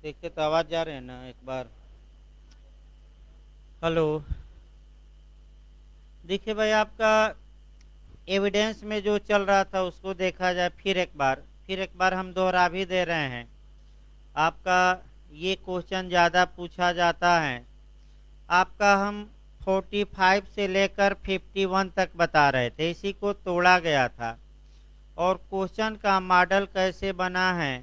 देखिए तो आवाज़ जा रहे हैं ना एक बार। हेलो। देखिए भाई, आपका एविडेंस में जो चल रहा था उसको देखा जाए फिर एक बार हम दोहरा भी दे रहे हैं। आपका ये क्वेश्चन ज़्यादा पूछा जाता है। आपका हम 45 से लेकर 51 तक बता रहे थे, इसी को तोड़ा गया था। और क्वेश्चन का मॉडल कैसे बना है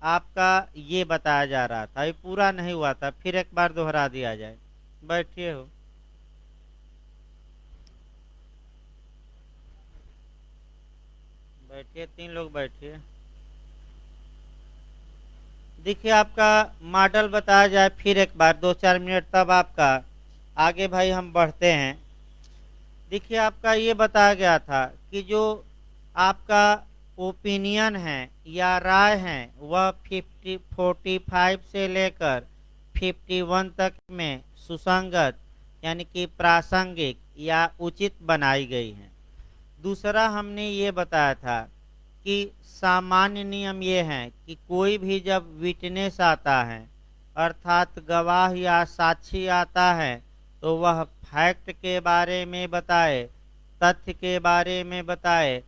आपका ये बताया जा रहा था। ये पूरा नहीं हुआ था, फिर एक बार दोहरा दिया जाए। बैठिए हो। बैठिए, 3 लोग बैठिए। देखिए, आपका मॉडल बताया जाए फिर एक बार 2-4 मिनट, तब आपका आगे भाई हम बढ़ते हैं। देखिए, आपका ये बताया गया था कि जो आपका ओपिनियन है या राय है वह 45 से लेकर 51 तक में सुसंगत यानी कि प्रासंगिक या उचित बनाई गई है। दूसरा हमने ये बताया था कि सामान्य नियम ये है कि कोई भी जब विटनेस आता है अर्थात गवाह या साक्षी आता है तो वह फैक्ट के बारे में बताए, तथ्य के बारे में बताए,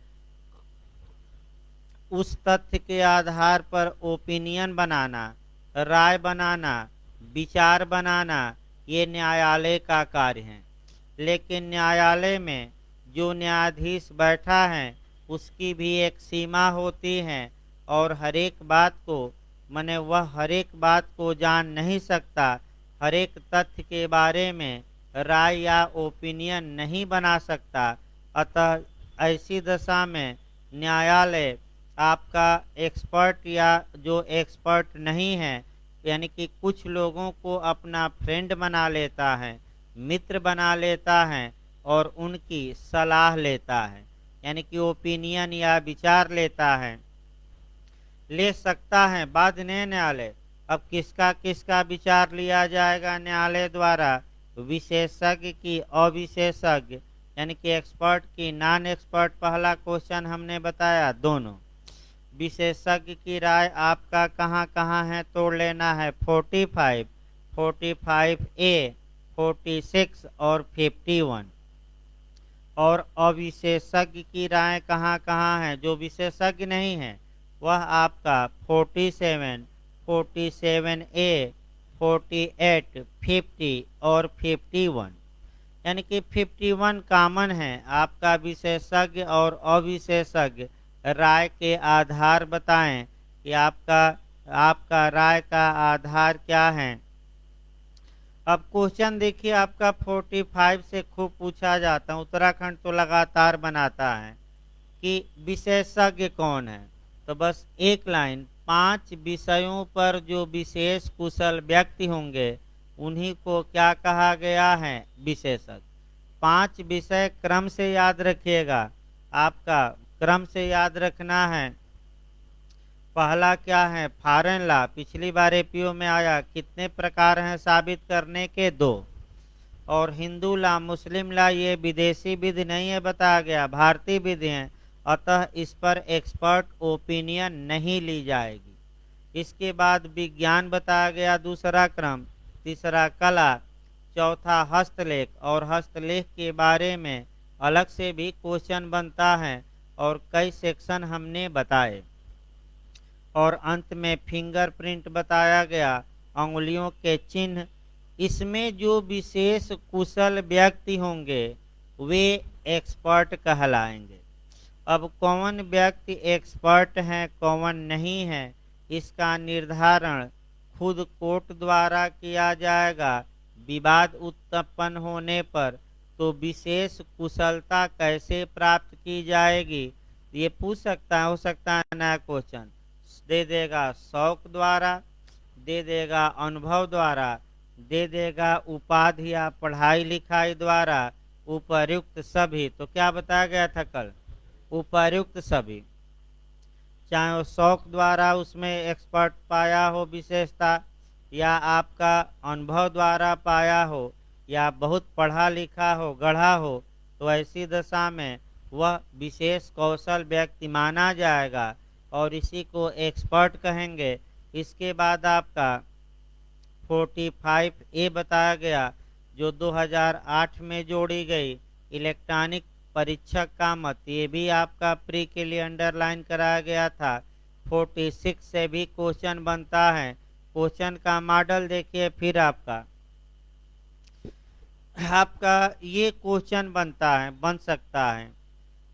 उस तथ्य के आधार पर ओपिनियन बनाना, राय बनाना, विचार बनाना, ये न्यायालय का कार्य है। लेकिन न्यायालय में जो न्यायाधीश बैठा है उसकी भी एक सीमा होती है और हरेक बात को माने वह हरेक बात को जान नहीं सकता, हरेक तथ्य के बारे में राय या ओपिनियन नहीं बना सकता। अतः ऐसी दशा में न्यायालय आपका एक्सपर्ट या जो एक्सपर्ट नहीं है यानी कि कुछ लोगों को अपना फ्रेंड बना लेता है, मित्र बना लेता है और उनकी सलाह लेता है यानी कि ओपिनियन या विचार लेता है, ले सकता है। बाद में न्यायालय अब किसका किसका विचार लिया जाएगा न्यायालय द्वारा? विशेषज्ञ की अविशेषज्ञ यानी कि एक्सपर्ट की नॉन एक्सपर्ट। पहला क्वेश्चन हमने बताया दोनों। विशेषज्ञ की राय आपका कहाँ कहाँ है तोड़ लेना है, 45, 45A, 46 और 51। और अविशेषज्ञ की राय कहाँ कहाँ है? जो विशेषज्ञ नहीं है वह आपका 47, 47A, 48, 50 और 51 यानी कि 51 कॉमन है। आपका विशेषज्ञ और अविशेषज्ञ राय के आधार बताएं कि आपका आपका राय का आधार क्या है। अब क्वेश्चन देखिए, आपका 45 से खूब पूछा जाता है, उत्तराखंड तो लगातार बनाता है कि विशेषज्ञ कौन है। तो बस एक लाइन, 5 विषयों पर जो विशेष कुशल व्यक्ति होंगे उन्हीं को क्या कहा गया है? विशेषज्ञ। 5 विषय क्रम से याद रखिएगा, आपका क्रम से याद रखना है। पहला क्या है? फॉरेन लॉ, पिछली बार एपीओ में आया। कितने प्रकार हैं साबित करने के? 2। और हिंदू लॉ, मुस्लिम लॉ, ये विदेशी विधि नहीं है बताया गया, भारतीय विधि है। अतः इस पर एक्सपर्ट ओपिनियन नहीं ली जाएगी। इसके बाद विज्ञान बताया गया दूसरा क्रम। तीसरा कला। चौथा हस्तलेख, और हस्तलेख के बारे में अलग से भी क्वेश्चन बनता है और कई सेक्शन हमने बताए। और अंत में फिंगरप्रिंट बताया गया, अंगुलियों के चिन्ह। इसमें जो विशेष कुशल व्यक्ति होंगे वे एक्सपर्ट कहलाएंगे। अब कौन व्यक्ति एक्सपर्ट है कौन नहीं है इसका निर्धारण खुद कोर्ट द्वारा किया जाएगा। विवाद उत्पन्न होने पर तो विशेष कुशलता कैसे प्राप्त की जाएगी ये पूछ सकता है, हो सकता है नया क्वेश्चन दे देगा। शौक द्वारा दे देगा, अनुभव द्वारा दे देगा, उपाधि या पढ़ाई लिखाई द्वारा, उपर्युक्त सभी। तो क्या बताया गया था कल? उपर्युक्त सभी। चाहे वो शौक द्वारा उसमें एक्सपर्ट पाया हो विशेषता, या आपका अनुभव द्वारा पाया हो, या बहुत पढ़ा लिखा हो, गढ़ा हो, तो ऐसी दशा में वह विशेष कौशल व्यक्ति माना जाएगा और इसी को एक्सपर्ट कहेंगे। इसके बाद आपका 45 ए बताया गया जो 2008 में जोड़ी गई। इलेक्ट्रॉनिक परीक्षक का मत, ये भी आपका प्री के लिए अंडरलाइन कराया गया था। 46 से भी क्वेश्चन बनता है। क्वेश्चन का मॉडल देखिए, फिर आपका ये क्वेश्चन बन सकता है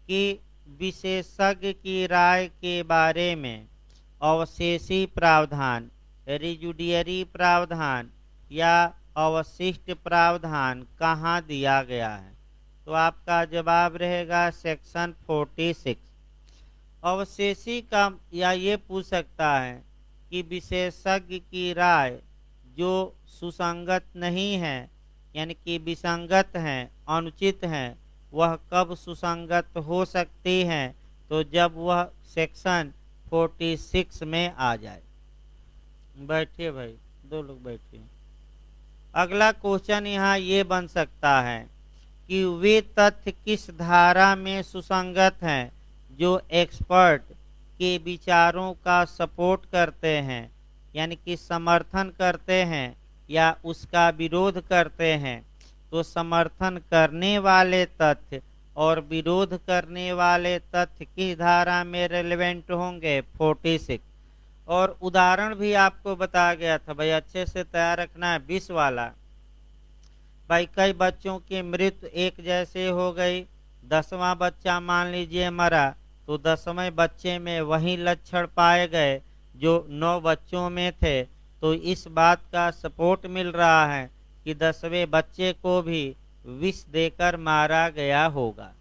कि विशेषज्ञ की राय के बारे में अवशेषी प्रावधान, रिजुडियरी प्रावधान या अवशिष्ट प्रावधान कहाँ दिया गया है? तो आपका जवाब रहेगा सेक्शन 46। अवशेषी का या ये पूछ सकता है कि विशेषज्ञ की राय जो सुसंगत नहीं है, यानी कि विसंगत है, अनुचित है, वह कब सुसंगत हो सकती है? तो जब वह सेक्शन 46 में आ जाए। बैठिए भाई, दो लोग बैठिए। अगला क्वेश्चन यहाँ ये बन सकता है कि वे तथ्य किस धारा में सुसंगत हैं जो एक्सपर्ट के विचारों का सपोर्ट करते हैं, यानी कि समर्थन करते हैं या उसका विरोध करते हैं। तो समर्थन करने वाले तथ्य और विरोध करने वाले तथ्य किस धारा में रेलेवेंट होंगे? 46। और उदाहरण भी आपको बताया गया था, भाई अच्छे से तैयार रखना है। 20 वाला, भाई कई बच्चों की मृत्यु एक जैसे हो गई। 10वां बच्चा मान लीजिए मरा, तो 10वें बच्चे में वही लक्षण पाए गए जो 9 बच्चों में थे। तो इस बात का सपोर्ट मिल रहा है कि 10वें बच्चे को भी विष देकर मारा गया होगा।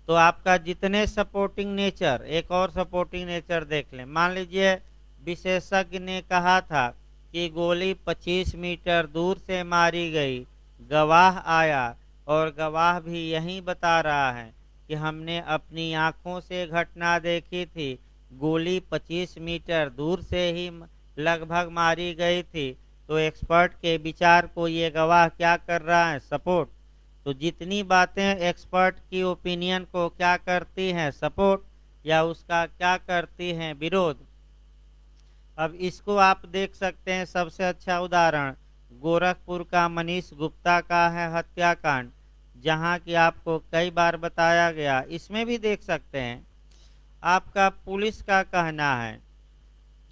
तो आपका जितने सपोर्टिंग नेचर, एक और सपोर्टिंग नेचर देख लें। मान लीजिए विशेषज्ञ ने कहा था कि गोली 25 मीटर दूर से मारी गई, गवाह आया और गवाह भी यही बता रहा है कि हमने अपनी आंखों से घटना देखी थी, गोली 25 मीटर दूर से ही लगभग मारी गई थी। तो एक्सपर्ट के विचार को ये गवाह क्या कर रहा है? सपोर्ट। तो जितनी बातें एक्सपर्ट की ओपिनियन को क्या करती हैं? सपोर्ट, या उसका क्या करती हैं? विरोध। अब इसको आप देख सकते हैं, सबसे अच्छा उदाहरण गोरखपुर का मनीष गुप्ता का है हत्याकांड, जहां की आपको कई बार बताया गया। इसमें भी देख सकते हैं आपका पुलिस का कहना है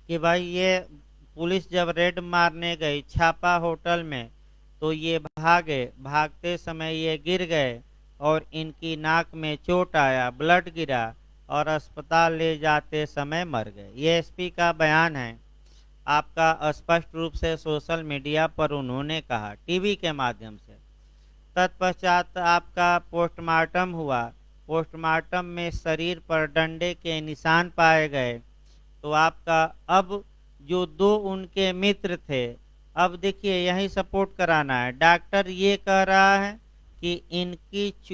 कि भाई ये पुलिस जब रेड मारने गई छापा होटल में, तो ये भागते समय ये गिर गए और इनकी नाक में चोट आया, ब्लड गिरा और अस्पताल ले जाते समय मर गए। ये एसपी का बयान है, आपका स्पष्ट रूप से सोशल मीडिया पर उन्होंने कहा, टीवी के माध्यम से। तत्पश्चात आपका पोस्टमार्टम हुआ। पोस्टमार्टम में शरीर पर डंडे के निशान पाए गए। तो आपका अब जो 2 उनके मित्र थे, अब देखिए यही सपोर्ट कराना है। डॉक्टर ये कह रहा है कि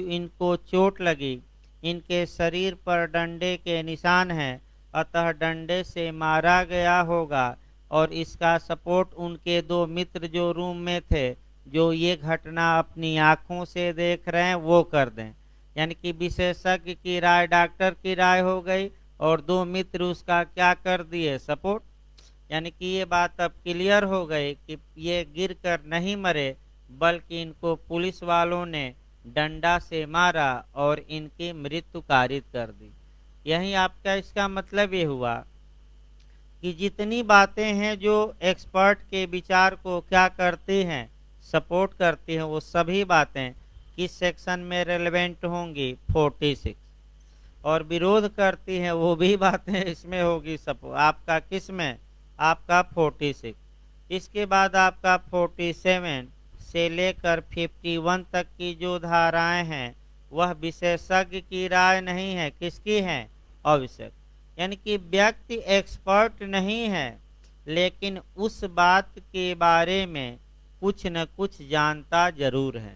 इनको चोट लगी, इनके शरीर पर डंडे के निशान हैं, अतः डंडे से मारा गया होगा। और इसका सपोर्ट उनके 2 मित्र जो रूम में थे, जो ये घटना अपनी आंखों से देख रहे हैं, वो कर दें। यानी कि विशेषज्ञ की राय डॉक्टर की राय हो गई और 2 मित्र उसका क्या कर दिए? सपोर्ट। यानी कि ये बात अब क्लियर हो गई कि ये गिरकर नहीं मरे, बल्कि इनको पुलिस वालों ने डंडा से मारा और इनकी मृत्यु कारित कर दी। यही आपका इसका मतलब ये हुआ कि जितनी बातें हैं जो एक्सपर्ट के विचार को क्या करती हैं? सपोर्ट करती हैं, वो सभी बातें किस सेक्शन में रेलेवेंट होंगी? 46। और विरोध करती हैं वो भी बातें इसमें होगी सपोर्ट, आपका किस में? आपका 46। इसके बाद आपका 47 से लेकर 51 तक की जो धाराएं हैं, वह विशेषज्ञ की राय नहीं है, किसकी है? आवश्यक। यानी कि व्यक्ति एक्सपर्ट नहीं है, लेकिन उस बात के बारे में कुछ न कुछ जानता जरूर है।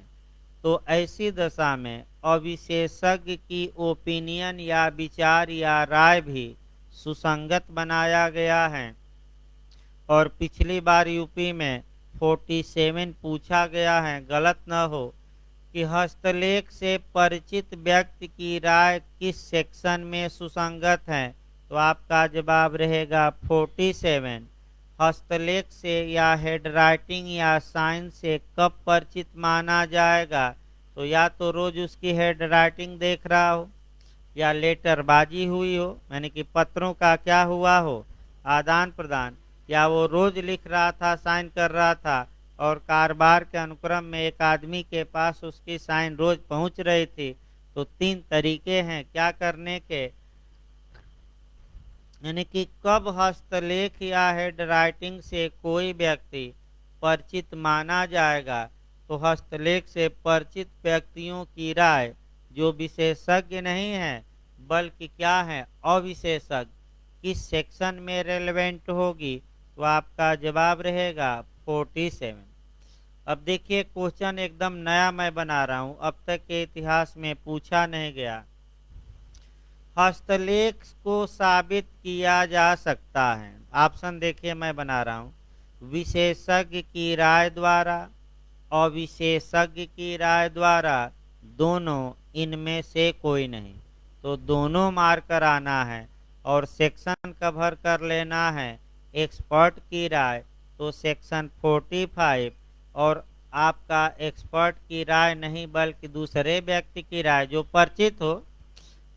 तो ऐसी दशा में अविशेषज्ञ की ओपिनियन या विचार या राय भी सुसंगत बनाया गया है। और पिछली बार यूपी में 47 पूछा गया है, गलत न हो, कि हस्तलेख से परिचित व्यक्ति की राय किस सेक्शन में सुसंगत है? तो आपका जवाब रहेगा 47। हस्तलेख से या हैंडराइटिंग या साइन से कब परिचित माना जाएगा? तो या तो रोज उसकी हैंडराइटिंग देख रहा हो, या लेटरबाजी हुई हो, यानी कि पत्रों का क्या हुआ हो, आदान प्रदान, या वो रोज लिख रहा था, साइन कर रहा था, और कारोबार के अनुक्रम में एक आदमी के पास उसकी साइन रोज पहुंच रही थी। तो तीन तरीके हैं क्या करने के, यानी कि कब हस्तलेख या हैंडराइटिंग से कोई व्यक्ति परिचित माना जाएगा? तो हस्तलेख से परिचित व्यक्तियों की राय, जो विशेषज्ञ नहीं है बल्कि क्या है, अविशेषज्ञ, किस सेक्शन में रेलेवेंट होगी? तो आपका जवाब रहेगा 47। अब देखिए क्वेश्चन एकदम नया मैं बना रहा हूं, अब तक के इतिहास में पूछा नहीं गया। हस्तलेख को साबित किया जा सकता है, ऑप्शन देखिए मैं बना रहा हूं, विशेषज्ञ की राय द्वारा, अविशेषज्ञ की राय द्वारा, दोनों, इनमें से कोई नहीं। तो दोनों मारकर आना है और सेक्शन कवर कर लेना है एक्सपर्ट की राय। तो सेक्शन 45, और आपका एक्सपर्ट की राय नहीं बल्कि दूसरे व्यक्ति की राय जो परिचित हो,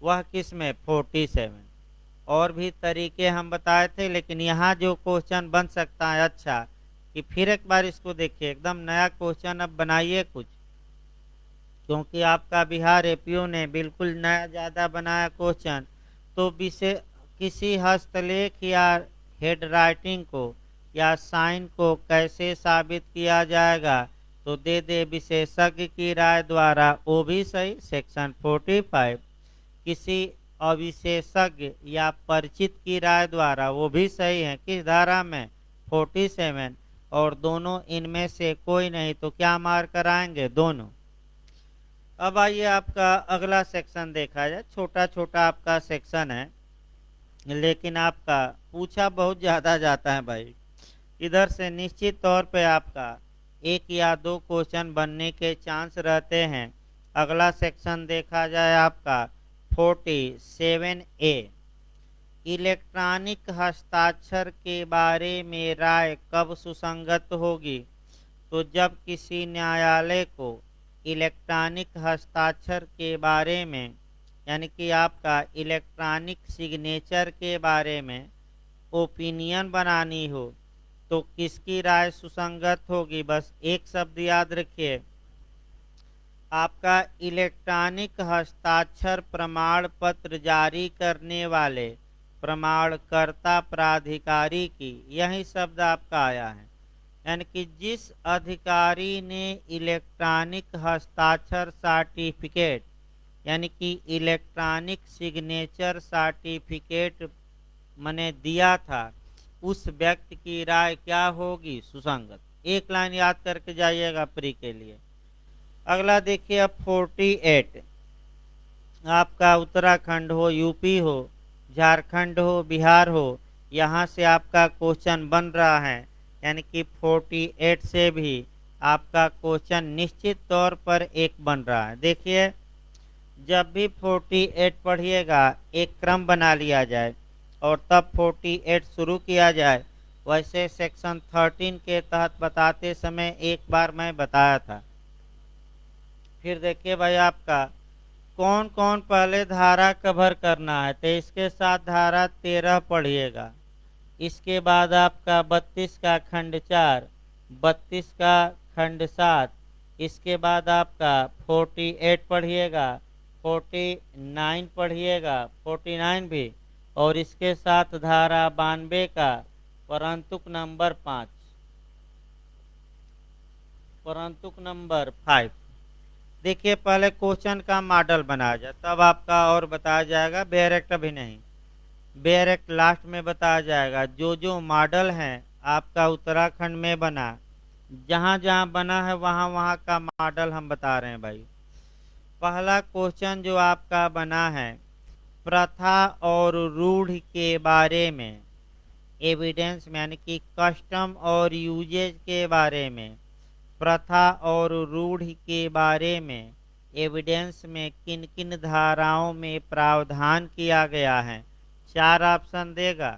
वह किस में 47। और भी तरीके हम बताए थे, लेकिन यहाँ जो क्वेश्चन बन सकता है, अच्छा कि फिर एक बार इसको देखिए, एकदम नया क्वेश्चन अब बनाइए कुछ, क्योंकि आपका बिहार एपीओ ने बिल्कुल नया ज़्यादा बनाया क्वेश्चन। तो विशेष किसी हस्तलेख या हैंडराइटिंग को या साइन को कैसे साबित किया जाएगा? तो दे दे विशेषज्ञ की राय द्वारा, वो भी सही, सेक्शन 45। किसी अविशेषज्ञ या परिचित की राय द्वारा, वो भी सही है, किस धारा में, 47। और दोनों, इनमें से कोई नहीं, तो क्या मार कर आएंगे, दोनों। अब आइए आपका अगला सेक्शन देखा जाए, छोटा छोटा आपका सेक्शन है, लेकिन आपका पूछा बहुत ज्यादा जाता है भाई। इधर से निश्चित तौर पे आपका एक या दो क्वेश्चन बनने के चांस रहते हैं। अगला सेक्शन देखा जाए आपका 47A, इलेक्ट्रॉनिक हस्ताक्षर के बारे में राय कब सुसंगत होगी? तो जब किसी न्यायालय को इलेक्ट्रॉनिक हस्ताक्षर के बारे में, यानी कि आपका इलेक्ट्रॉनिक सिग्नेचर के बारे में ओपिनियन बनानी हो, तो किसकी राय सुसंगत होगी? बस एक शब्द याद रखिए, आपका इलेक्ट्रॉनिक हस्ताक्षर प्रमाण पत्र जारी करने वाले प्रमाणकर्ता प्राधिकारी की, यही शब्द आपका आया है, यानी कि जिस अधिकारी ने इलेक्ट्रॉनिक हस्ताक्षर सर्टिफिकेट, यानी कि इलेक्ट्रॉनिक सिग्नेचर सर्टिफिकेट मैंने दिया था, उस व्यक्ति की राय क्या होगी, सुसंगत। एक लाइन याद करके जाइएगा प्री के लिए। अगला देखिए अब 48, आपका उत्तराखंड हो, यूपी हो, झारखंड हो, बिहार हो, यहाँ से आपका क्वेश्चन बन रहा है, यानी कि 48 से भी आपका क्वेश्चन निश्चित तौर पर एक बन रहा है। देखिए जब भी 48 पढ़िएगा एक क्रम बना लिया जाए और तब 48 शुरू किया जाए। वैसे सेक्शन 13 के तहत बताते समय एक बार मैं बताया था। फिर देखिए भाई आपका कौन कौन पहले धारा कवर करना है, तो इसके साथ धारा 13 पढ़िएगा, इसके बाद आपका 32 का खंड 4, 32 का खंड 7, इसके बाद आपका 48 पढ़िएगा, 49 पढ़िएगा, 49 भी, और इसके साथ धारा 92 का परंतुक नंबर 5, परंतुक नंबर 5। देखिए पहले क्वेश्चन का मॉडल बनाया जाए, तब आपका और बताया जाएगा, बेयर एक्ट अभी नहीं, बेयर एक्ट लास्ट में बताया जाएगा। जो जो मॉडल है आपका उत्तराखंड में बना, जहाँ जहाँ बना है वहाँ वहाँ का मॉडल हम बता रहे हैं भाई। पहला क्वेश्चन जो आपका बना है, प्रथा और रूढ़ के बारे में, एविडेंस में, यानी कि कस्टम और यूजेज के बारे में, प्रथा और रूढ़ के बारे में एविडेंस में किन किन धाराओं में प्रावधान किया गया है। 4 ऑप्शन देगा,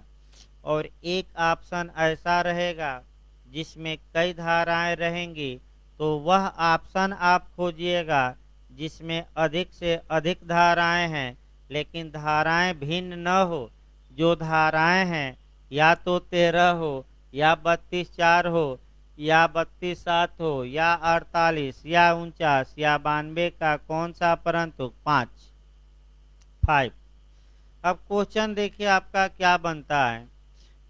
और एक ऑप्शन ऐसा रहेगा जिसमें कई धाराएं रहेंगी, तो वह ऑप्शन आप खोजिएगा जिसमें अधिक से अधिक धाराएं हैं लेकिन धाराएं भिन्न न हो। जो धाराएं हैं या तो 13 हो या 32 4 हो या 32 7 हो या 48 या 49 या 92 का कौन सा, परंतु 5। अब क्वेश्चन देखिए आपका क्या बनता है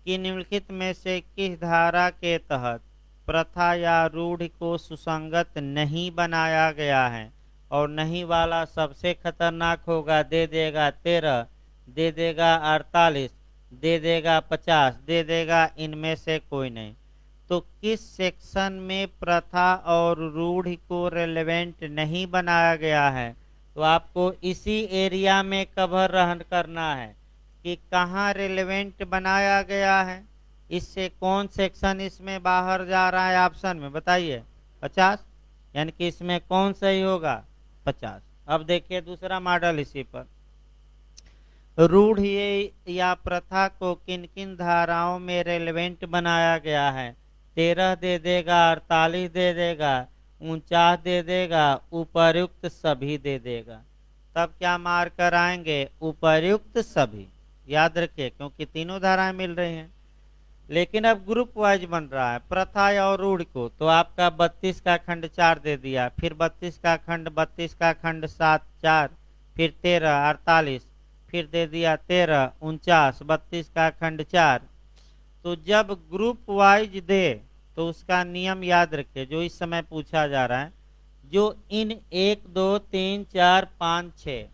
कि निम्नलिखित में से किस धारा के तहत प्रथा या रूढ़ को सुसंगत नहीं बनाया गया है, और नहीं वाला सबसे खतरनाक होगा, दे देगा 13, दे देगा 48, दे देगा 50, दे देगा इनमें से कोई नहीं। तो किस सेक्शन में प्रथा और रूढ़ को रेलेवेंट नहीं बनाया गया है, तो आपको इसी एरिया में कवर करना है कि कहाँ रेलेवेंट बनाया गया है। इससे कौन सेक्शन इसमें बाहर जा रहा है ऑप्शन में, बताइए। 50, यानी कि इसमें कौन सही होगा, 50। अब देखिए दूसरा मॉडल इसी पर, रूढ़ या प्रथा को किन किन धाराओं में रेलेवेंट बनाया गया है। 13 दे देगा, 48 दे देगा, 49 दे देगा, उपर्युक्त सभी दे देगा। तब क्या मार्क कराएंगे, उपर्युक्त सभी, याद रखिए क्योंकि तीनों धाराएं मिल रही हैं। लेकिन अब ग्रुप वाइज बन रहा है प्रथा और रूढ़ को, तो आपका 32 का खंड 4 दे दिया, फिर 32 का खंड 32 का खंड 7 4, फिर 13 48, फिर दे दिया 13 49, 32 का खंड 4। तो जब ग्रुप वाइज दे तो उसका नियम याद रखिए जो इस समय पूछा जा रहा है, जो इन 1 2 3 4 5 6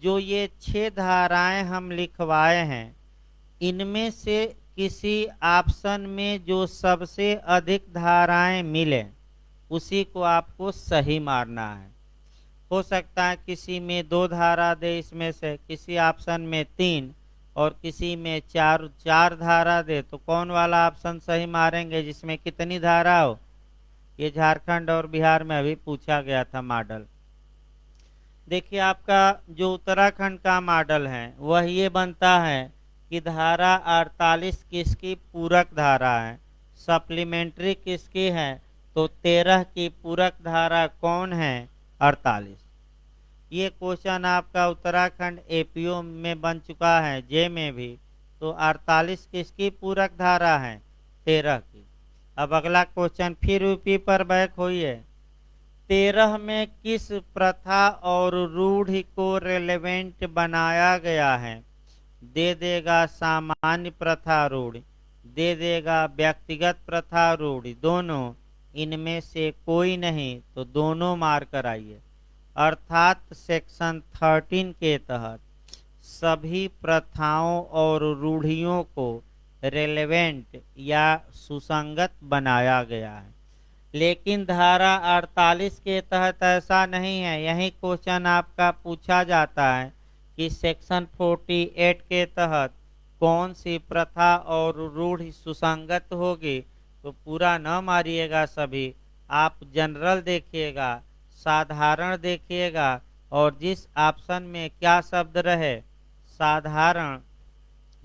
जो ये 6 धाराएं हम लिखवाए हैं, इनमें से किसी ऑप्शन में जो सबसे अधिक धाराएं मिले उसी को आपको सही मारना है। हो सकता है किसी में 2 धारा दे, इसमें से किसी ऑप्शन में 3 और किसी में 4 धारा दे, तो कौन वाला ऑप्शन सही मारेंगे जिसमें कितनी धारा हो। ये झारखंड और बिहार में अभी पूछा गया था मॉडल। देखिए आपका जो उत्तराखंड का मॉडल है वह ये बनता है कि धारा 48 किसकी पूरक धारा है, सप्लीमेंट्री किसकी है, तो 13 की पूरक धारा कौन है, 48। ये क्वेश्चन आपका उत्तराखंड एपीओ में बन चुका है, जे में भी। तो 48 किसकी पूरक धारा है, 13 की। अब अगला क्वेश्चन फिर यूपी पर बैक होइए, 13 में किस प्रथा और रूढ़ को रेलेवेंट बनाया गया है। दे देगा सामान्य प्रथा रूढ़, दे देगा व्यक्तिगत प्रथा रूढ़, दोनों, इनमें से कोई नहीं, तो दोनों मार्क कराइए। अर्थात सेक्शन 13 के तहत सभी प्रथाओं और रूढ़ियों को रेलेवेंट या सुसंगत बनाया गया है। लेकिन धारा 48 के तहत ऐसा नहीं है। यही क्वेश्चन आपका पूछा जाता है कि सेक्शन 48 के तहत कौन सी प्रथा और रूढ़ सुसंगत होगी। तो पूरा न मारिएगा सभी, आप जनरल देखिएगा, साधारण देखिएगा, और जिस ऑप्शन में क्या शब्द रहे, साधारण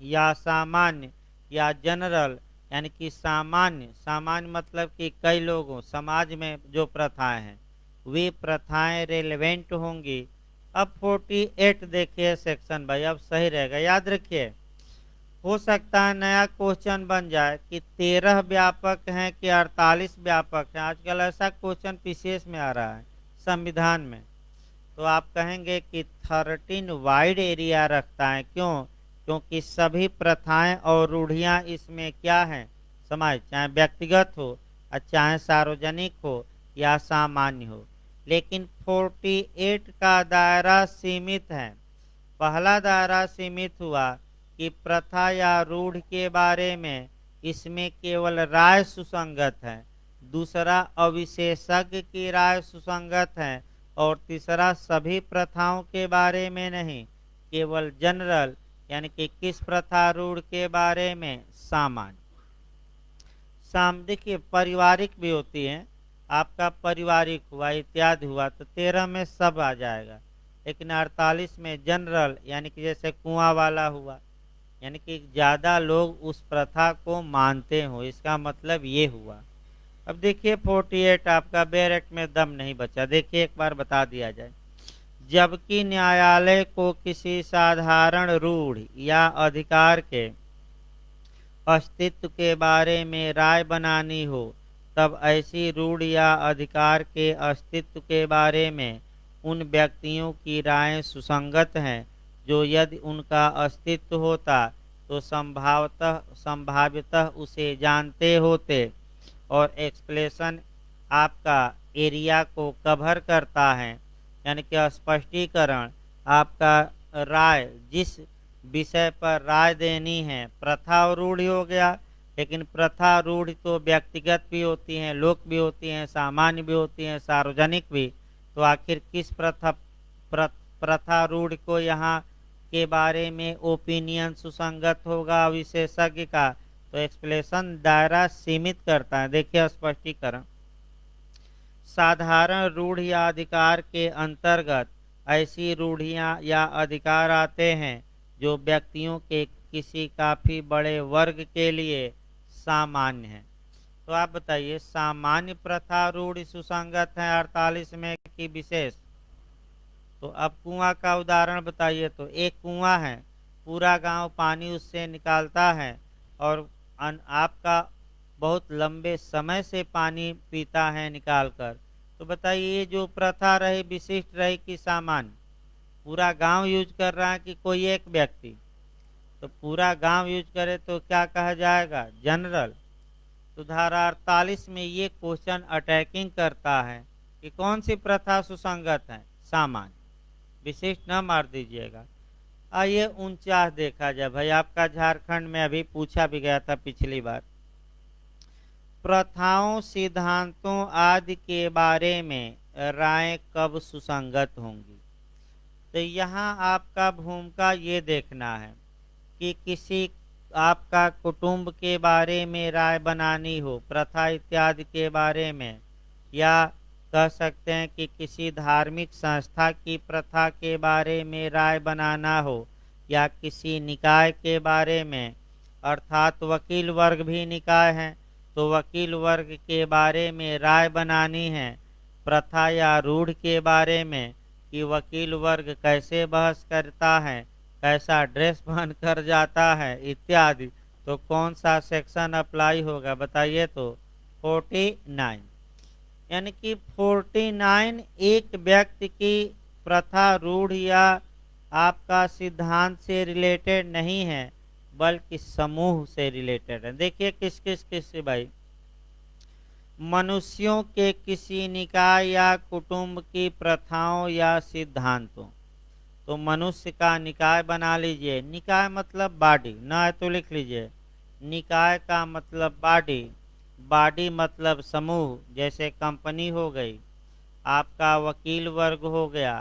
या सामान्य या जनरल, यानी कि सामान्य मतलब कि कई लोगों समाज में जो प्रथाएं हैं वे प्रथाएं रेलेवेंट होंगी। अब 48 देखिए सेक्शन भाई, अब सही रहेगा, याद रखिए। हो सकता है नया क्वेश्चन बन जाए कि 13 व्यापक हैं कि 48 व्यापक हैं। आजकल ऐसा क्वेश्चन पीसीएस में आ रहा है, संविधान में। तो आप कहेंगे कि 13 वाइड एरिया रखता है, क्यों, क्योंकि सभी प्रथाएं और रूढ़ियां इसमें क्या हैं, समाज, चाहे व्यक्तिगत हो और चाहे सार्वजनिक हो या सामान्य हो। लेकिन 48 का दायरा सीमित है। पहला दायरा सीमित हुआ कि प्रथा या रूढ़ के बारे में इसमें केवल राय सुसंगत है, दूसरा अविशेषज्ञ की राय सुसंगत है, और तीसरा सभी प्रथाओं के बारे में नहीं, केवल जनरल, यानी कि किस प्रथा रूढ़ के बारे में, सामान्य। देखिए पारिवारिक भी होती है, आपका पारिवारिक हुआ, इत्यादि हुआ, तो 13 में सब आ जाएगा। लेकिन 48 में जनरल, यानी कि जैसे कुआं वाला हुआ, यानी कि ज़्यादा लोग उस प्रथा को मानते हो, इसका मतलब ये हुआ। अब देखिए 48 आपका बैरक में दम नहीं बचा। देखिए एक बार बता दिया जाए, जबकि न्यायालय को किसी साधारण रूढ़ या अधिकार के अस्तित्व के बारे में राय बनानी हो, तब ऐसी रूढ़ या अधिकार के अस्तित्व के बारे में उन व्यक्तियों की राय सुसंगत हैं जो यदि उनका अस्तित्व होता तो संभाव्यतः उसे जानते होते, और एक्सप्लेशन आपका एरिया को कवर करता है, यानी कि स्पष्टीकरण आपका राय जिस विषय पर राय देनी है। प्रथा और रूढ़ हो गया, लेकिन प्रथा रूढ़ तो व्यक्तिगत भी होती हैं, लोक भी होती हैं, सामान्य भी होती हैं, सार्वजनिक भी। तो आखिर किस प्रथा रूढ़ को यहाँ के बारे में ओपिनियन सुसंगत होगा विशेषज्ञ का, तो एक्सप्लेनेशन दायरा सीमित करता है। देखिए स्पष्टीकरण, साधारण रूढ़ या अधिकार के अंतर्गत ऐसी रूढ़ियां या अधिकार आते हैं जो व्यक्तियों के किसी काफी बड़े वर्ग के लिए सामान्य है। तो आप बताइए, सामान्य प्रथा रूढ़ सुसंगत है 48 में की विशेष? तो अब कुआं का उदाहरण बताइए। तो एक कुआं है, पूरा गांव पानी उससे निकालता है और आपका बहुत लंबे समय से पानी पीता है निकालकर। तो बताइए ये जो प्रथा रही विशिष्ट रही कि सामान्य? पूरा गांव यूज कर रहा है कि कोई एक व्यक्ति? तो पूरा गांव यूज करे तो क्या कहा जाएगा? जनरल। तो धारा 48 में ये क्वेश्चन अटैकिंग करता है कि कौन सी प्रथा सुसंगत है? सामान्य। विशिष्ट न मार दीजिएगा। आइए 49 देखा जाए। भाई आपका झारखंड में अभी पूछा भी गया था पिछली बार। प्रथाओं, सिद्धांतों आदि के बारे में राय कब सुसंगत होंगी? तो यहाँ आपका भूमिका ये देखना है कि किसी आपका कुटुंब के बारे में राय बनानी हो, प्रथा इत्यादि के बारे में, या कह सकते हैं कि किसी धार्मिक संस्था की प्रथा के बारे में राय बनाना हो, या किसी निकाय के बारे में, अर्थात वकील वर्ग भी निकाय है, तो वकील वर्ग के बारे में राय बनानी है, प्रथा या रूढ़ के बारे में कि वकील वर्ग कैसे बहस करता है, कैसा ड्रेस पहन कर जाता है इत्यादि, तो कौन सा सेक्शन अप्लाई होगा बताइए? तो 49। यानी कि 49 एक व्यक्ति की प्रथा रूढ़ या आपका सिद्धांत से रिलेटेड नहीं है, बल्कि समूह से रिलेटेड है। देखिए किस किस से भाई? मनुष्यों के किसी निकाय या कुटुंब की प्रथाओं या सिद्धांतों। तो मनुष्य का निकाय बना लीजिए। निकाय मतलब बॉडी, न है तो लिख लीजिए। निकाय का मतलब बॉडी, बॉडी मतलब समूह, जैसे कंपनी हो गई, आपका वकील वर्ग हो गया,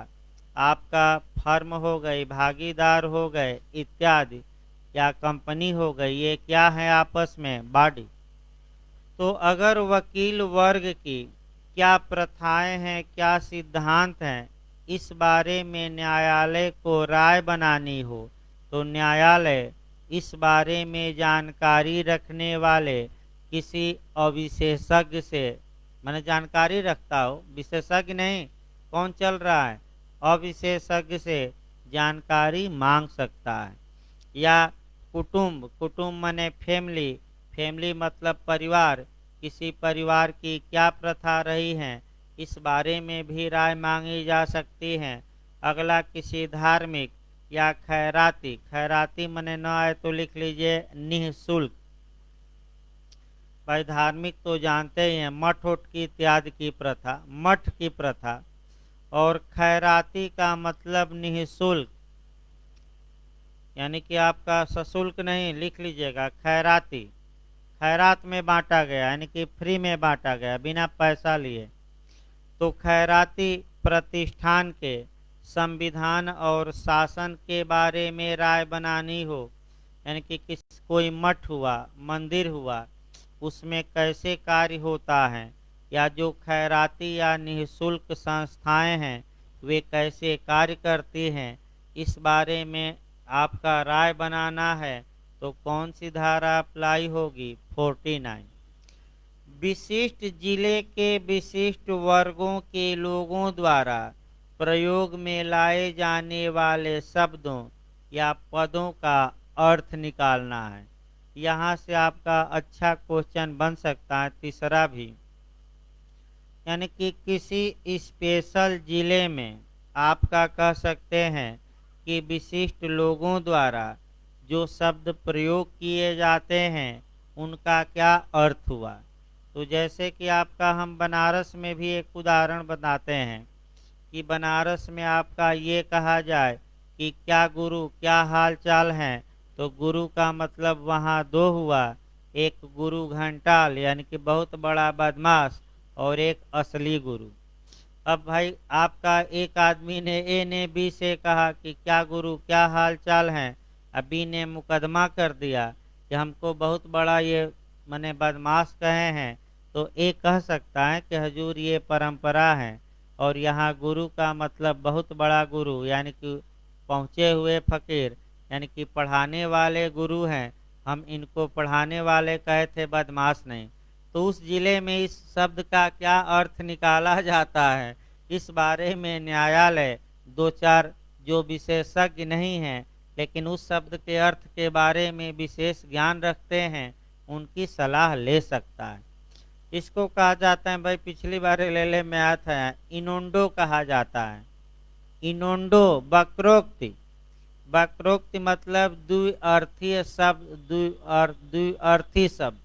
आपका फर्म हो गई, भागीदार हो गए इत्यादि, या कंपनी हो गई, ये क्या है आपस में? बॉडी। तो अगर वकील वर्ग की क्या प्रथाएं हैं, क्या सिद्धांत हैं, इस बारे में न्यायालय को राय बनानी हो, तो न्यायालय इस बारे में जानकारी रखने वाले किसी अविशेषज्ञ से, मैंने जानकारी रखता हो, विशेषज्ञ नहीं, कौन चल रहा है? अविशेषज्ञ से जानकारी मांग सकता है। या कुटुंब, कुटुंब माने फैमिली, फैमिली मतलब परिवार, किसी परिवार की क्या प्रथा रही है, इस बारे में भी राय मांगी जा सकती है। अगला किसी धार्मिक या खैराती, खैराती मने न आए तो लिख लीजिए निःशुल्क। भाई धार्मिक तो जानते ही हैं, मठ उठ की इत्यादि की प्रथा, मठ की प्रथा। और खैराती का मतलब निःशुल्क, यानी कि आपका सशुल्क नहीं, लिख लीजिएगा खैराती। खैरात में बांटा गया, यानी कि फ्री में बांटा गया, बिना पैसा लिए। तो खैराती प्रतिष्ठान के संविधान और शासन के बारे में राय बनानी हो, यानी कि कोई मठ हुआ, मंदिर हुआ, उसमें कैसे कार्य होता है, या जो खैराती या निःशुल्क संस्थाएं हैं वे कैसे कार्य करती हैं, इस बारे में आपका राय बनाना है। तो कौन सी धारा अप्लाई होगी? 49। विशिष्ट जिले के विशिष्ट वर्गों के लोगों द्वारा प्रयोग में लाए जाने वाले शब्दों या पदों का अर्थ निकालना है। यहाँ से आपका अच्छा क्वेश्चन बन सकता है, तीसरा भी। यानी कि किसी स्पेशल जिले में आपका कह सकते हैं कि विशिष्ट लोगों द्वारा जो शब्द प्रयोग किए जाते हैं उनका क्या अर्थ हुआ। तो जैसे कि आपका हम बनारस में भी एक उदाहरण बताते हैं कि बनारस में आपका ये कहा जाए कि क्या गुरु, क्या हाल चाल हैं, तो गुरु का मतलब वहाँ दो हुआ, एक गुरु घंटाल यानी कि बहुत बड़ा बदमाश, और एक असली गुरु। अब भाई आपका एक आदमी ने ए ने बी से कहा कि क्या गुरु, क्या हाल चाल हैं, अब बी ने मुकदमा कर दिया कि हमको बहुत बड़ा ये मने बदमाश कहे हैं, तो ए कह सकता है कि हजूर ये परंपरा है और यहाँ गुरु का मतलब बहुत बड़ा गुरु यानी कि पहुँचे हुए फकीर यानी कि पढ़ाने वाले गुरु हैं, हम इनको पढ़ाने वाले कहे थे, बदमाश नहीं। तो उस जिले में इस शब्द का क्या अर्थ निकाला जाता है, इस बारे में न्यायालय दो चार जो विशेषज्ञ नहीं हैं लेकिन उस शब्द के अर्थ के बारे में विशेष ज्ञान रखते हैं, उनकी सलाह ले सकता है। इसको कहा जाता है भाई, पिछली बार ले में आया था, इनोंडो कहा जाता है। इनोंडो वक्रोक्ति, वक्रोक्ति मतलब द्विअर्थीय शब्द, द्विअर्थी शब्द,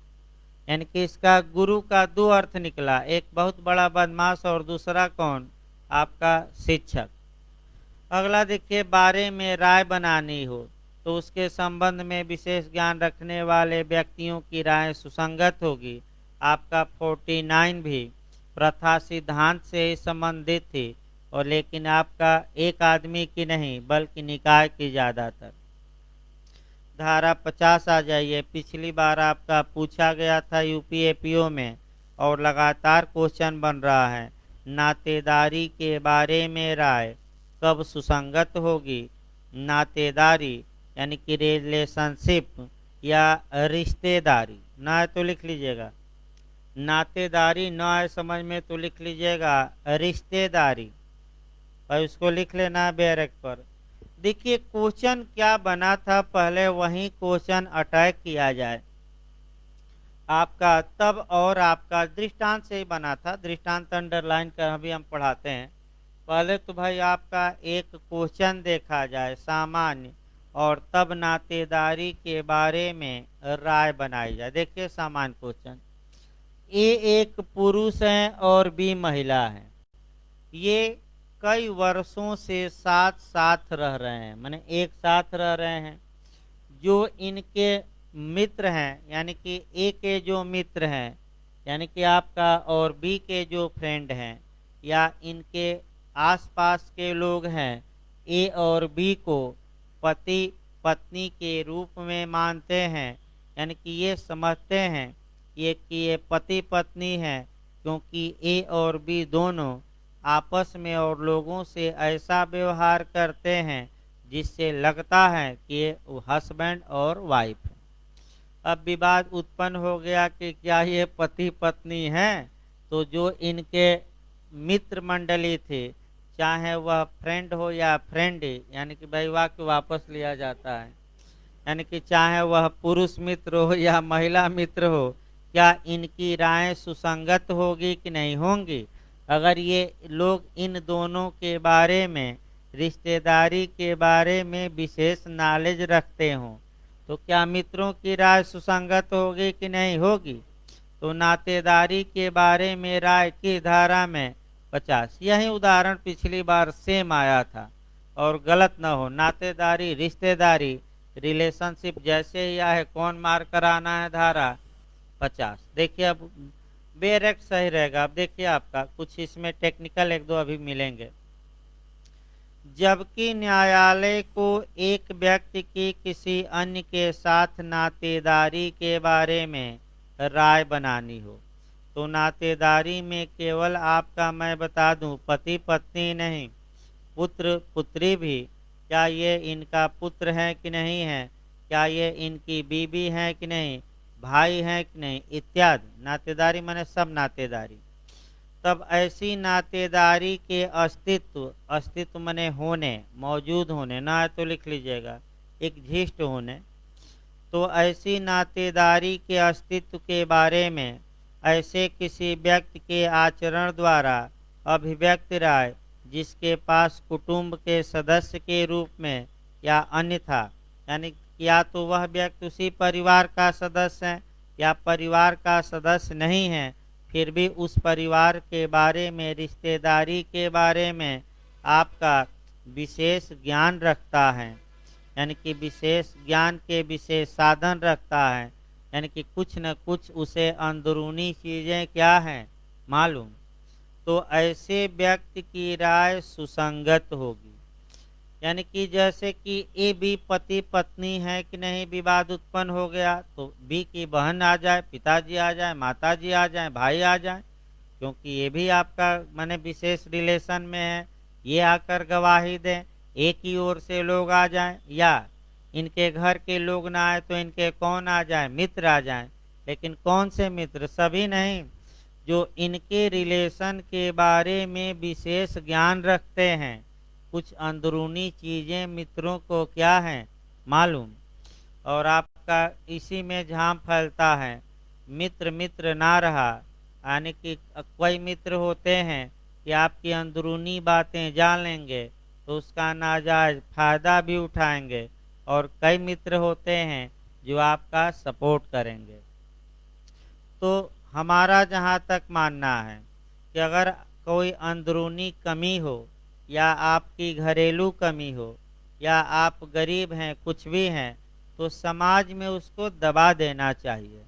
यानी कि इसका गुरु का दो अर्थ निकला, एक बहुत बड़ा बदमाश और दूसरा कौन? आपका शिक्षक। अगला देखिए, बारे में राय बनानी हो तो उसके संबंध में विशेष ज्ञान रखने वाले व्यक्तियों की राय सुसंगत होगी। आपका 49 भी प्रथा सिद्धांत से ही संबंधित थी, और लेकिन आपका एक आदमी की नहीं बल्कि निकाय की ज़्यादातर। धारा 50 आ जाइए। पिछली बार आपका पूछा गया था यूपीएपीओ में और लगातार क्वेश्चन बन रहा है, नातेदारी के बारे में राय कब सुसंगत होगी। नातेदारी यानी कि रिलेशनशिप या रिश्तेदारी, ना है तो लिख लीजिएगा नातेदारी, ना है समझ में तो लिख लीजिएगा रिश्तेदारी, और इसको लिख लेना है बैरक पर। देखिए क्वेश्चन क्या बना था, पहले वही क्वेश्चन अटैक किया जाए आपका तब, और आपका दृष्टांत से ही बना था, दृष्टांत अंडरलाइन कर अभी हम पढ़ाते हैं। पहले तो भाई आपका एक क्वेश्चन देखा जाए सामान्य, और तब नातेदारी के बारे में राय बनाई जाए। देखिए सामान्य क्वेश्चन, ए एक पुरुष है और बी महिला है, ये कई वर्षों से साथ साथ रह रहे हैं, माने एक साथ रह रहे हैं। जो इनके मित्र हैं यानी कि ए के जो मित्र हैं यानी कि आपका और बी के जो फ्रेंड हैं या इनके आसपास के लोग हैं, ए और बी को पति पत्नी के रूप में मानते हैं, यानी कि ये समझते हैं कि ये पति पत्नी हैं, क्योंकि ए और बी दोनों आपस में और लोगों से ऐसा व्यवहार करते हैं जिससे लगता है कि ये हस्बैंड और वाइफ है। अब विवाद उत्पन्न हो गया कि क्या ये पति पत्नी हैं, तो जो इनके मित्र मंडली थे, चाहे वह फ्रेंड हो या फ्रेंडी, यानी कि भाई वाक्य वापस लिया जाता है, यानी कि चाहे वह पुरुष मित्र हो या महिला मित्र हो, क्या इनकी राय सुसंगत होगी कि नहीं होंगी। अगर ये लोग इन दोनों के बारे में, रिश्तेदारी के बारे में विशेष नॉलेज रखते हों, तो क्या मित्रों की राय सुसंगत होगी कि नहीं होगी। तो नातेदारी के बारे में राय की धारा में 50, यही उदाहरण पिछली बार सेम आया था और गलत न हो। नातेदारी, रिश्तेदारी, रिलेशनशिप जैसे ही आए, कौन मार कर आना है, धारा 50। देखिए अब बेरेक्ट सही रहेगा। अब देखिए आपका कुछ इसमें टेक्निकल एक दो अभी मिलेंगे। जबकि न्यायालय को एक व्यक्ति की किसी अन्य के साथ नातेदारी के बारे में राय बनानी हो, तो नातेदारी में केवल आपका मैं बता दूं पति पत्नी नहीं, पुत्र पुत्री भी, क्या ये इनका पुत्र है कि नहीं है, क्या ये इनकी बीबी है कि नहीं, भाई हैं कि नहीं इत्यादि। नातेदारी माने सब नातेदारी। तब ऐसी नातेदारी के अस्तित्व, अस्तित्व माने होने, मौजूद होने, ना है तो लिख लीजिएगा एक्जिस्ट होने। तो ऐसी नातेदारी के अस्तित्व के बारे में ऐसे किसी व्यक्ति के आचरण द्वारा अभिव्यक्त राय, जिसके पास कुटुंब के सदस्य के रूप में या अन्यथा, यानी या तो वह व्यक्ति उसी परिवार का सदस्य है या परिवार का सदस्य नहीं है, फिर भी उस परिवार के बारे में, रिश्तेदारी के बारे में आपका विशेष ज्ञान रखता है, यानी कि विशेष ज्ञान के विशेष साधन रखता है, यानी कि कुछ न कुछ उसे अंदरूनी चीजें क्या हैं मालूम, तो ऐसे व्यक्ति की राय सुसंगत होगी। यानी कि जैसे कि ए बी पति पत्नी है कि नहीं, विवाद उत्पन्न हो गया तो बी की बहन आ जाए, पिताजी आ जाए, माताजी आ जाए, भाई आ जाए, क्योंकि ये भी आपका माने विशेष रिलेशन में है, ये आकर गवाही दें, एक ही ओर से लोग आ जाएं, या इनके घर के लोग ना आए तो इनके कौन आ जाए, मित्र आ जाएं। लेकिन कौन से मित्र, सभी नहीं, जो इनके रिलेशन के बारे में विशेष ज्ञान रखते हैं, कुछ अंदरूनी चीजें मित्रों को क्या है मालूम, और आपका इसी में झाम फैलता है। मित्र मित्र ना रहा, यानी कि कोई मित्र होते हैं कि आपकी अंदरूनी बातें जान लेंगे तो उसका नाजायज फायदा भी उठाएंगे, और कई मित्र होते हैं जो आपका सपोर्ट करेंगे। तो हमारा जहाँ तक मानना है कि अगर कोई अंदरूनी कमी हो, या आपकी घरेलू कमी हो, या आप गरीब हैं, कुछ भी हैं, तो समाज में उसको दबा देना चाहिए,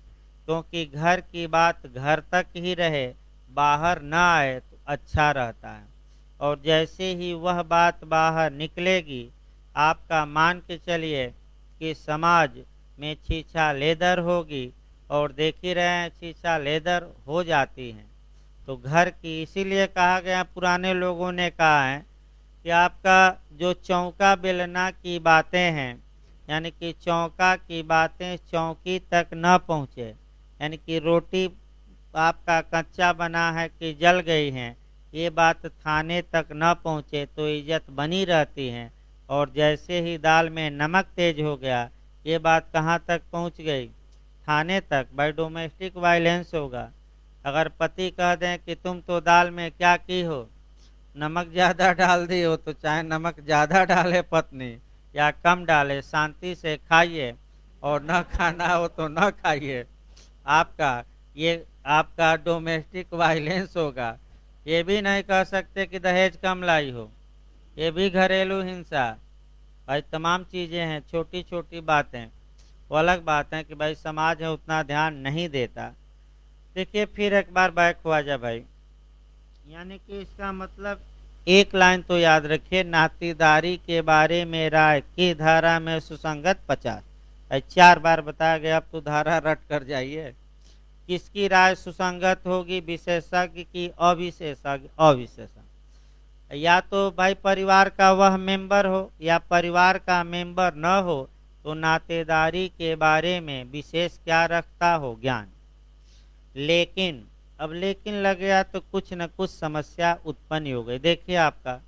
क्योंकि घर की बात घर तक ही रहे, बाहर न आए तो अच्छा रहता है। और जैसे ही वह बात बाहर निकलेगी, आपका मान के चलिए कि समाज में छीछा लेदर होगी, और देख ही रहे हैं छीछा लेदर हो जाती हैं। तो घर की, इसीलिए कहा गया, पुराने लोगों ने कहा है कि आपका जो चौका बेलना की बातें हैं, यानी कि चौका की बातें चौकी तक न पहुँचे, यानी कि रोटी आपका कच्चा बना है कि जल गई है, ये बात थाने तक न पहुँचे तो इज्जत बनी रहती है। और जैसे ही दाल में नमक तेज हो गया, ये बात कहाँ तक पहुँच गई, थाने तक, भाई डोमेस्टिक वायलेंस होगा। अगर पति कह दें कि तुम तो दाल में क्या की हो, नमक ज़्यादा डाल दी हो, तो चाहे नमक ज़्यादा डाले पत्नी या कम डाले, शांति से खाइए, और न खाना हो तो न खाइए। आपका ये आपका डोमेस्टिक वायलेंस होगा। ये भी नहीं कह सकते कि दहेज कम लाई हो, ये भी घरेलू हिंसा। भाई तमाम चीज़ें हैं, छोटी छोटी बातें, वो अलग बात है कि भाई समाज है उतना ध्यान नहीं देता। देखिए फिर एक बार बैक हुआ जा भाई, यानी कि इसका मतलब एक लाइन तो याद रखिए, नातेदारी के बारे में राय की धारा में सुसंगत 50, 4 बार बताया गया, अब तो धारा रट कर जाइए। किसकी राय सुसंगत होगी, विशेषज्ञ की, अविशेषज्ञ, अविशेषज्ञ। या तो भाई परिवार का वह मेंबर हो, या परिवार का मेंबर न हो, तो नातेदारी के बारे में विशेष क्या रखता हो, ज्ञान। लेकिन अब लेकिन लग गया तो कुछ न कुछ समस्या उत्पन्न हो गई। देखिए आपका,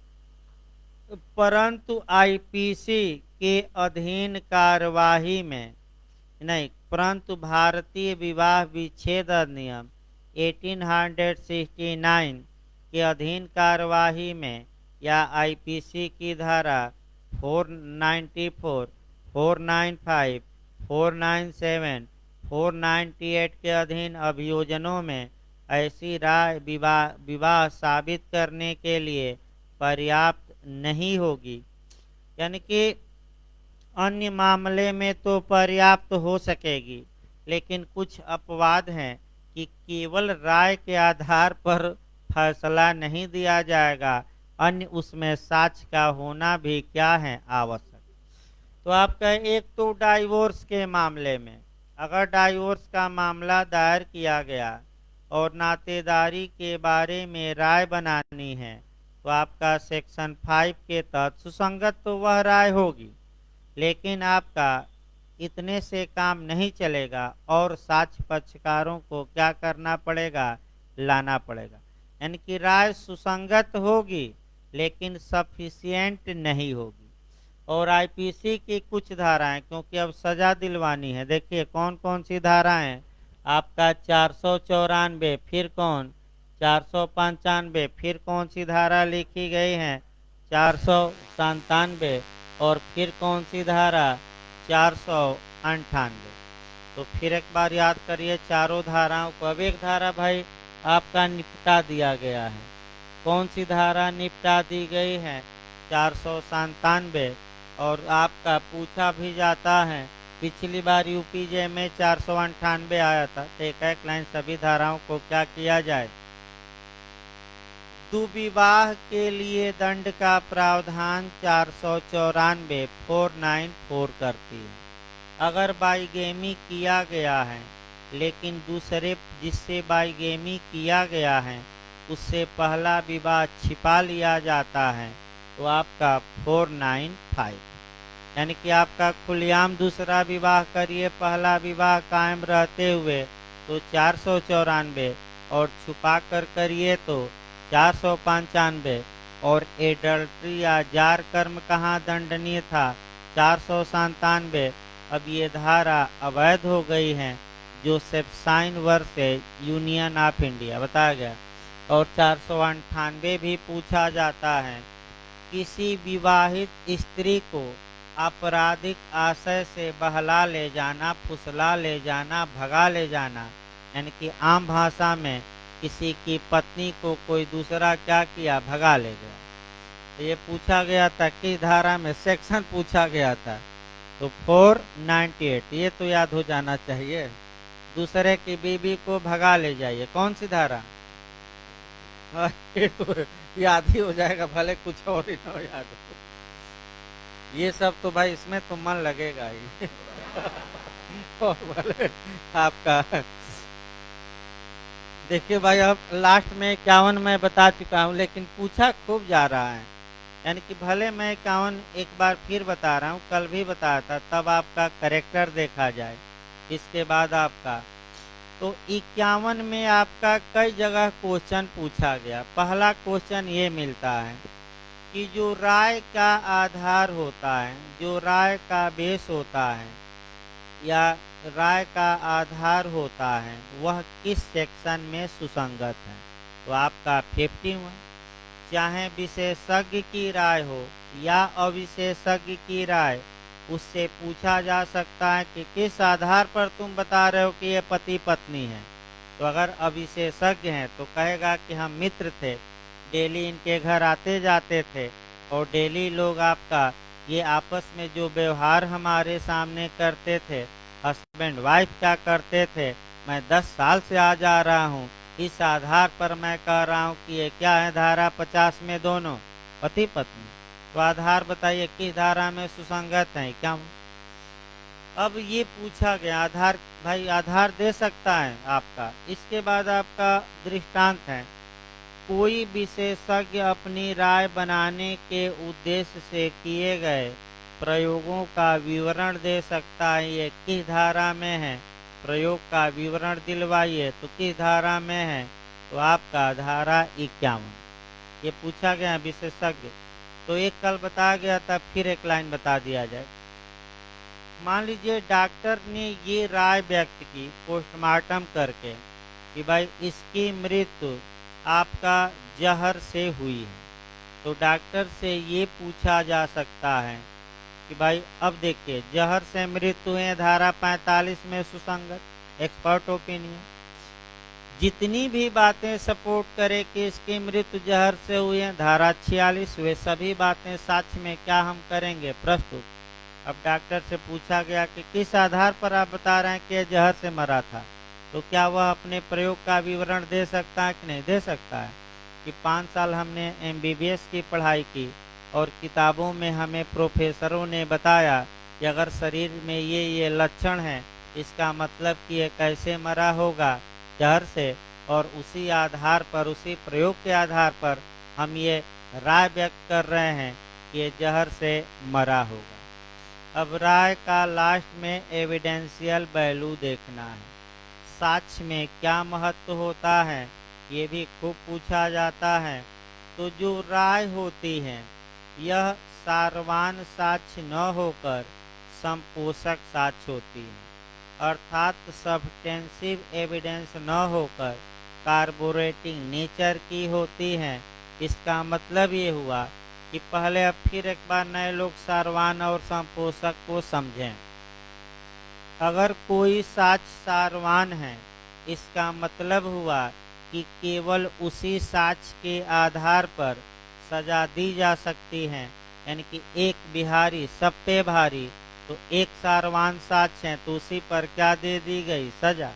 परंतु आईपीसी के अधीन कार्यवाही में नहीं, परंतु भारतीय विवाह विच्छेद अधिनियम 1869 के अधीन कार्यवाही में, या आईपीसी की धारा 494, 495, 497, 498 के अधीन अभियोजनों में ऐसी राय विवाह साबित करने के लिए पर्याप्त नहीं होगी। यानी कि अन्य मामले में तो पर्याप्त हो सकेगी, लेकिन कुछ अपवाद हैं कि केवल राय के आधार पर फैसला नहीं दिया जाएगा, अन्य उसमें साक्ष्य का होना भी क्या है, आवश्यक। तो आपका एक तो डाइवोर्स के मामले में, अगर डाइवोर्स का मामला दायर किया गया और नातेदारी के बारे में राय बनानी है, तो आपका सेक्शन 5 के तहत सुसंगत तो वह राय होगी, लेकिन आपका इतने से काम नहीं चलेगा और साक्ष्य पक्षकारों को क्या करना पड़ेगा, लाना पड़ेगा। यानी कि राय सुसंगत होगी लेकिन सफिशिएंट नहीं होगी। और आईपीसी की कुछ धाराएं, क्योंकि अब सजा दिलवानी है, देखिए कौन कौन सी धाराएं, आपका 494, फिर कौन 495, फिर कौन सी धारा लिखी गई है 497, और फिर कौन सी धारा 498। तो फिर एक बार याद करिए चारों धाराओं को। अब एक धारा भाई आपका निपटा दिया गया है, कौन सी धारा निपटा दी गई है 497, और आपका पूछा भी जाता है, पिछली बार यूपीजे में 498 आया था। तो एक एक लाइन सभी धाराओं को क्या किया जाए। दुविवाह के लिए दंड का प्रावधान 494 494 करती है। अगर बाईगेमी किया गया है लेकिन दूसरे जिससे बाईगेमी किया गया है उससे पहला विवाह छिपा लिया जाता है तो आपका 495, यानी कि आपका खुलेआम दूसरा विवाह करिए पहला विवाह कायम रहते हुए तो 494, और छुपा कर करिए तो 495, और एडल्ट्री या जार कर्म कहाँ दंडनीय था 497। अब ये धारा अवैध हो गई है Joseph Shine versus Union of India बताया गया। और 498 भी पूछा जाता है, किसी विवाहित स्त्री को आपराधिक आशय से बहला ले जाना, फुसला ले जाना, भगा ले जाना, यानी कि आम भाषा में किसी की पत्नी को कोई दूसरा क्या किया, भगा ले गया। तो ये पूछा गया था किस धारा में, सेक्शन पूछा गया था तो 498, ये तो याद हो जाना चाहिए। दूसरे की बीबी को भगा ले जाइए, कौन सी धारा ये तो याद ही हो जाएगा, भले कुछ और ही ना याद हो। ये सब तो भाई इसमें तो मन लगेगा ही और भले आपका देखिए भाई, अब लास्ट में 51 मैं बता चुका हूँ लेकिन पूछा खूब जा रहा है, यानी कि भले मैं 51 एक बार फिर बता रहा हूँ, कल भी बताया था, तब आपका करेक्टर देखा जाए। इसके बाद आपका तो 51 में आपका कई जगह क्वेश्चन पूछा गया। पहला क्वेश्चन ये मिलता है कि जो राय का आधार होता है, जो राय का बेस होता है या राय का आधार होता है, वह किस सेक्शन में सुसंगत है। तो आपका 51, चाहे विशेषज्ञ की राय हो या अविशेषज्ञ की राय, उससे पूछा जा सकता है कि किस आधार पर तुम बता रहे हो कि ये पति पत्नी है। तो अगर अविशेषज्ञ हैं तो कहेगा कि हम मित्र थे, डेली इनके घर आते जाते थे, और डेली लोग आपका ये आपस में जो व्यवहार हमारे सामने करते थे, हस्बैंड वाइफ क्या करते थे, मैं 10 साल से आ जा रहा हूँ, इस आधार पर मैं कह रहा हूँ कि ये क्या है, धारा 50 में दोनों पति पत्नी। तो आधार बताइए किस धारा में सुसंगत है क्या। अब ये पूछा गया आधार, भाई आधार दे सकता है आपका। इसके बाद आपका दृष्टांत है, कोई विशेषज्ञ अपनी राय बनाने के उद्देश्य से किए गए प्रयोगों का विवरण दे सकता है, ये किस धारा में है, प्रयोग का विवरण दिलवाइए, तो किस धारा में है, तो आपका धारा 51। ये पूछा गया विशेषज्ञ, तो एक कल बताया गया था, फिर एक लाइन बता दिया जाए। मान लीजिए डॉक्टर ने ये राय व्यक्त की पोस्टमार्टम करके कि भाई इसकी मृत्यु आपका जहर से हुई है, तो डॉक्टर से ये पूछा जा सकता है कि भाई अब देखिए जहर से मृत्यु है, धारा 45 में सुसंगत एक्सपर्ट ओपिनियन। जितनी भी बातें सपोर्ट करे कि इसकी मृत्यु जहर से हुई है, धारा 46, वे सभी बातें साक्ष्य में क्या हम करेंगे, प्रस्तुत। अब डॉक्टर से पूछा गया कि किस आधार पर आप बता रहे हैं कि यह जहर से मरा था, तो क्या वह अपने प्रयोग का विवरण दे सकता है कि नहीं दे सकता है। कि 5 साल हमने MBBS की पढ़ाई की और किताबों में हमें प्रोफेसरों ने बताया कि अगर शरीर में ये लक्षण हैं, इसका मतलब कि ये कैसे मरा होगा, जहर से, और उसी आधार पर, उसी प्रयोग के आधार पर हम ये राय व्यक्त कर रहे हैं कि ये जहर से मरा होगा। अब राय का लास्ट में एविडेंशियल वैल्यू देखना है। साक्ष्य में क्या महत्व होता है ये भी खूब पूछा जाता है। तो जो राय होती है यह सारवान साक्ष्य न होकर संपोषक साक्ष्य होती है, अर्थात सब्सटेंसिव एविडेंस न होकर कार्बोरेटिंग नेचर की होती है। इसका मतलब ये हुआ कि पहले अब फिर एक बार नए लोग सारवान और संपोषक को समझें। अगर कोई साक्ष्य सारवान है इसका मतलब हुआ कि केवल उसी साक्ष्य के आधार पर सजा दी जा सकती है, यानी कि एक बिहारी सब पे भारी। तो एक सारवान साक्ष्य है तो उसी पर क्या दे दी गई, सजा,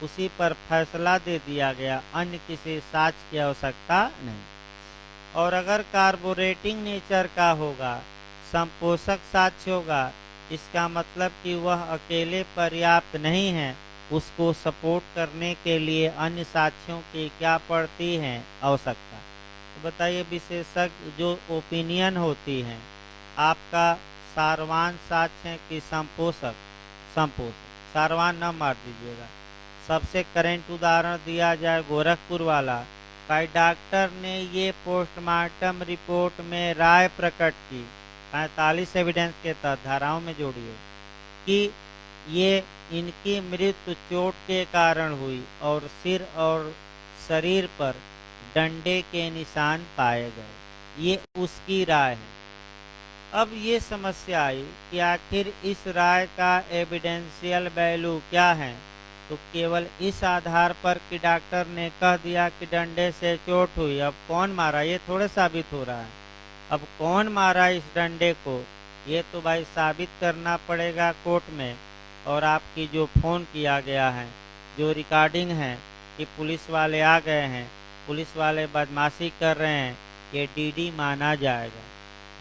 उसी पर फैसला दे दिया गया, अन्य किसी साक्ष्य की आवश्यकता नहीं। और अगर कार्बोरेटिंग नेचर का होगा, संपोषक साक्ष्य होगा, इसका मतलब कि वह अकेले पर्याप्त नहीं है, उसको सपोर्ट करने के लिए अन्य साक्ष्यों की क्या पड़ती है, आवश्यकता। तो बताइए विशेषज्ञ जो ओपिनियन होती है आपका सारवान साक्ष्य है कि संपोषक, संपोषक, सारवान न मार दीजिएगा। सबसे करेंट उदाहरण दिया जाए गोरखपुर वाला, भाई डॉक्टर ने ये पोस्टमार्टम रिपोर्ट में राय प्रकट की 45 एविडेंस के तहत धाराओं में जोड़िए कि ये इनकी मृत्यु चोट के कारण हुई और सिर और शरीर पर डंडे के निशान पाए गए, ये उसकी राय है। अब ये समस्या आई कि आखिर इस राय का एविडेंशियल वैल्यू क्या है। तो केवल इस आधार पर कि डॉक्टर ने कह दिया कि डंडे से चोट हुई, अब कौन मारा ये थोड़े साबित हो रहा है। अब कौन मारा इस डंडे को ये तो भाई साबित करना पड़ेगा कोर्ट में। और आपकी जो फ़ोन किया गया है, जो रिकॉर्डिंग है कि पुलिस वाले आ गए हैं, पुलिस वाले बदमाशी कर रहे हैं, ये डीडी माना जाएगा।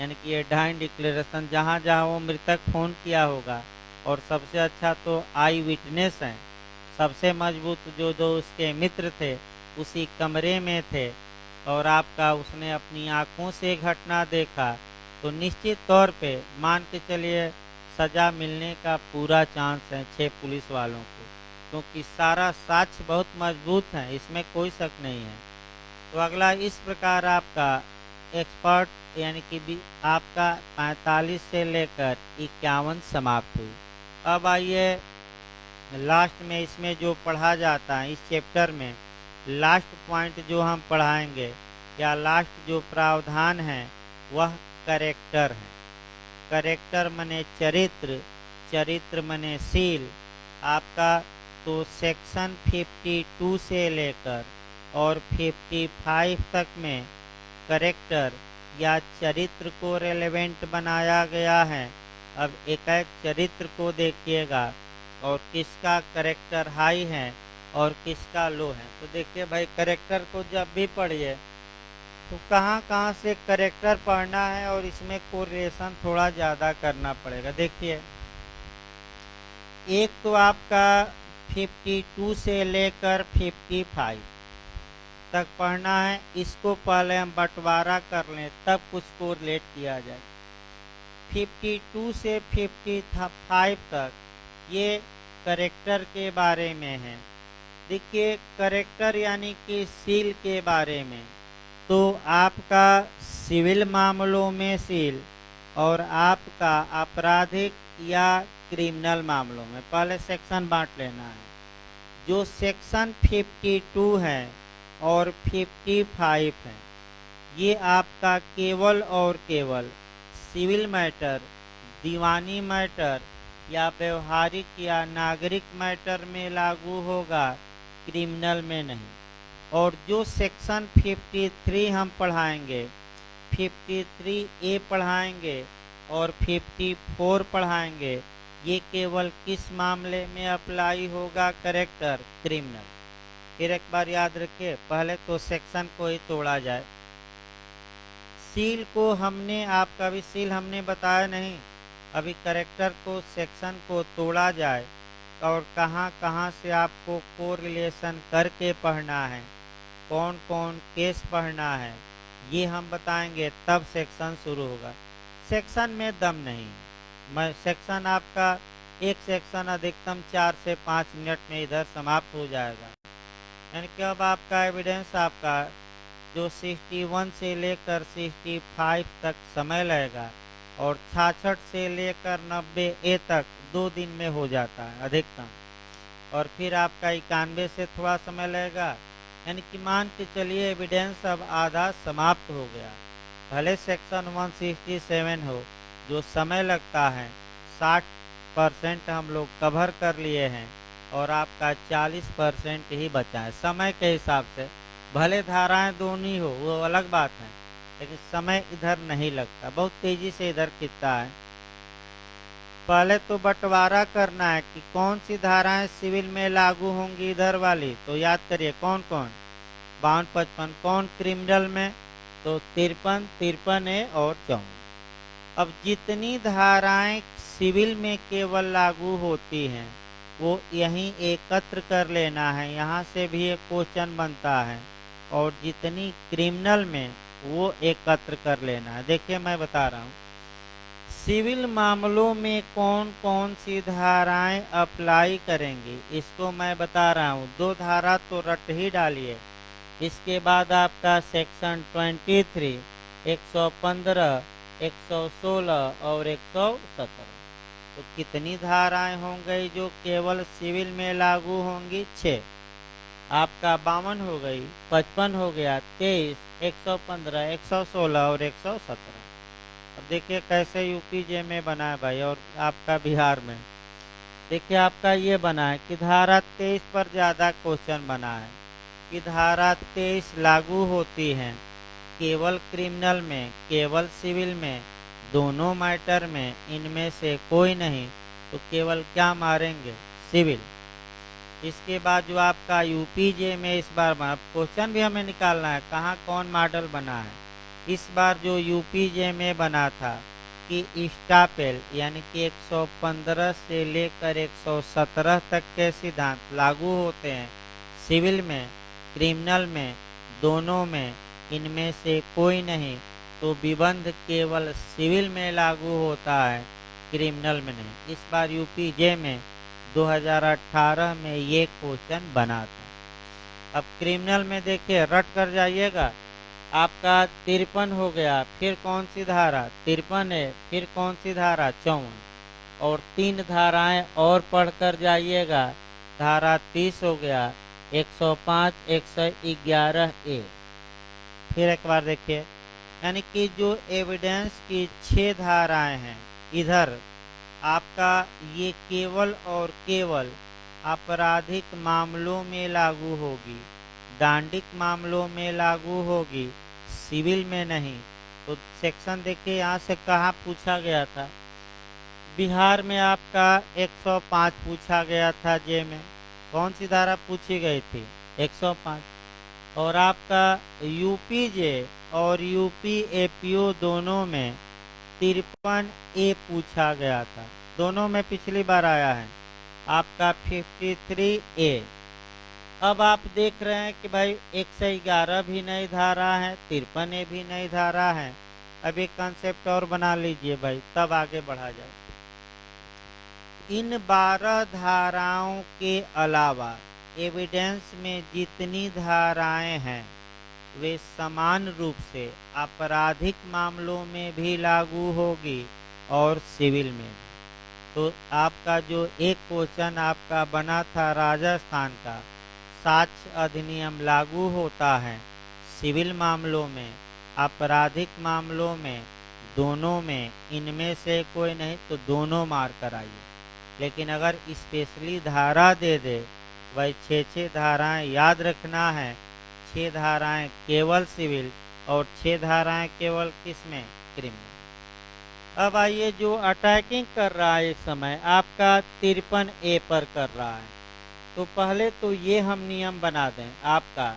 यानी कि ये डाइन डिक्लेरेशन जहाँ जहाँ वो मृतक फ़ोन किया होगा। और सबसे अच्छा तो आई विटनेस हैं, सबसे मजबूत जो जो उसके मित्र थे उसी कमरे में थे और आपका उसने अपनी आँखों से घटना देखा, तो निश्चित तौर पे मान के चलिए सज़ा मिलने का पूरा चांस है 6 पुलिस वालों को, क्योंकि सारा साक्ष्य बहुत मजबूत है, इसमें कोई शक नहीं है। तो अगला इस प्रकार आपका एक्सपर्ट यानी कि भी आपका 45 से लेकर 51 समाप्त हुई। अब आइए लास्ट में इसमें जो पढ़ा जाता है इस चैप्टर में लास्ट पॉइंट जो हम पढ़ाएंगे या लास्ट जो प्रावधान है वह करेक्टर है। करेक्टर मने चरित्र, चरित्र मने सील आपका। तो सेक्शन 52 से लेकर और 55 तक में करेक्टर या चरित्र को रेलेवेंट बनाया गया है। अब एक एक चरित्र को देखिएगा और किसका करेक्टर हाई है और किसका लो है। तो देखिए भाई करेक्टर को जब भी पढ़िए तो कहाँ कहाँ से करेक्टर पढ़ना है और इसमें कोरिलेशन थोड़ा ज़्यादा करना पड़ेगा। देखिए एक तो आपका 52 से लेकर 55 तक पढ़ना है, इसको पहले हम बंटवारा कर लें तब कुछ को रिलेट किया जाए। 52 से 55 तक ये करेक्टर के बारे में है। देखिए करेक्टर यानी कि सील के बारे में, तो आपका सिविल मामलों में सील और आपका आपराधिक या क्रिमिनल मामलों में पहले सेक्शन बांट लेना है। जो सेक्शन 52 है और 55 है ये आपका केवल और केवल सिविल मैटर, दीवानी मैटर या व्यवहारिक या नागरिक मैटर में लागू होगा, क्रिमिनल में नहीं। और जो सेक्शन 53 हम पढ़ाएंगे, 53A पढ़ाएंगे और 54 पढ़ाएंगे, ये केवल किस मामले में अप्लाई होगा, करेक्टर, क्रिमिनल। फिर एक बार याद रखिए पहले तो सेक्शन को ही तोड़ा जाए। सील को हमने आपका भी सील हमने बताया नहीं, अभी करेक्टर को सेक्शन को तोड़ा जाए और कहाँ कहाँ से आपको कोरिलेशन करके पढ़ना है, कौन कौन केस पढ़ना है, ये हम बताएंगे तब सेक्शन शुरू होगा। सेक्शन में दम नहीं, मैं सेक्शन आपका एक सेक्शन अधिकतम 4 से 5 मिनट में इधर समाप्त हो जाएगा। यानी कि अब आपका एविडेंस आपका जो 61 से लेकर 65 तक समय लगेगा और 66 से लेकर 90A तक 2 दिन में हो जाता है अधिकतम। और फिर आपका 91 से थोड़ा समय लगेगा। यानी कि मान के चलिए एविडेंस अब आधा समाप्त हो गया। भले सेक्शन 167 हो, जो समय लगता है 60% हम लोग कवर कर लिए हैं और आपका 40% ही बचा है समय के हिसाब से। भले धाराएं दोनों हो वो अलग बात है, लेकिन समय इधर नहीं लगता, बहुत तेजी से इधर खिंचता है। पहले तो बंटवारा करना है कि कौन सी धाराएं सिविल में लागू होंगी इधर वाली, तो याद करिए कौन कौन। 52, 55 कौन क्रिमिनल में, तो 53, 53A और 54। अब जितनी धाराएं सिविल में केवल लागू होती हैं वो यहीं एकत्र कर लेना है, यहाँ से भी एक क्वेश्चन बनता है। और जितनी क्रिमिनल में वो एकत्र कर लेना है। देखिए मैं बता रहा हूँ सिविल मामलों में कौन कौन सी धाराएं अप्लाई करेंगी, इसको मैं बता रहा हूँ। 2 धारा तो रट ही डालिए। इसके बाद आपका सेक्शन 23, 115, 116 और 117। तो कितनी धाराएं होंगी जो केवल सिविल में लागू होंगी? 6। आपका 52 हो गई, 55 हो गया, 23, 115, 116 और 117। अब देखिए कैसे यूपी में बना है भाई, और आपका बिहार में देखिए आपका ये बना है कि धारा 23 पर ज़्यादा क्वेश्चन बना है कि धारा 23 लागू होती है केवल क्रिमिनल में, केवल सिविल में, दोनों मैटर में, इनमें से कोई नहीं। तो केवल क्या मारेंगे? सिविल। इसके बाद जो आपका यूपी में इस बार बना, क्वेश्चन भी हमें निकालना है कहाँ कौन मॉडल बना है। इस बार जो यूपी में बना था कि स्टापेल यानी कि 115 से लेकर 117 तक के सिद्धांत लागू होते हैं सिविल में, क्रिमिनल में, दोनों में, इनमें से कोई नहीं। तो विबंध केवल सिविल में लागू होता है, क्रिमिनल में नहीं। इस बार यूपी में 2018 में ये क्वेश्चन बना था। अब क्रिमिनल में देखिए रट कर जाइएगा, आपका 53 हो गया, फिर कौन सी धारा? 53 है, फिर कौन सी धारा? 54। और 3 धाराएं और पढ़कर जाइएगा, धारा 30 हो गया, 105, 111A। फिर एक बार देखिए, यानी कि जो एविडेंस की 6 धाराएं हैं इधर आपका ये केवल और केवल आपराधिक मामलों में लागू होगी, दांडिक मामलों में लागू होगी, सिविल में नहीं। तो सेक्शन देखिए यहाँ से कहाँ पूछा गया था। बिहार में आपका 105 पूछा गया था जे में। कौन सी धारा पूछी गई थी? 105। और आपका यूपी जे और यूपी एपीओ दोनों में 53A पूछा गया था, दोनों में पिछली बार आया है आपका 53A। अब आप देख रहे हैं कि भाई 111 भी नई धारा है, 53A भी नई धारा है। अब एक कंसेप्ट और बना लीजिए भाई, तब आगे बढ़ा जाए। इन 12 धाराओं के अलावा एविडेंस में जितनी धाराएं हैं वे समान रूप से आपराधिक मामलों में भी लागू होगी और सिविल में भी। तो आपका जो एक क्वेश्चन आपका बना था राजस्थान का, साक्ष्य अधिनियम लागू होता है सिविल मामलों में, आपराधिक मामलों में, दोनों में, इनमें से कोई नहीं, तो दोनों मार कर आइए। लेकिन अगर स्पेशली धारा दे दे, वही 6 धाराएं याद रखना है। 6 धाराएं केवल सिविल और 6 धाराएं केवल किसमें? क्रिमिनल। अब आइए जो अटैकिंग कर रहा है इस समय आपका 53A पर कर रहा है। तो पहले तो ये हम नियम बना दें आपका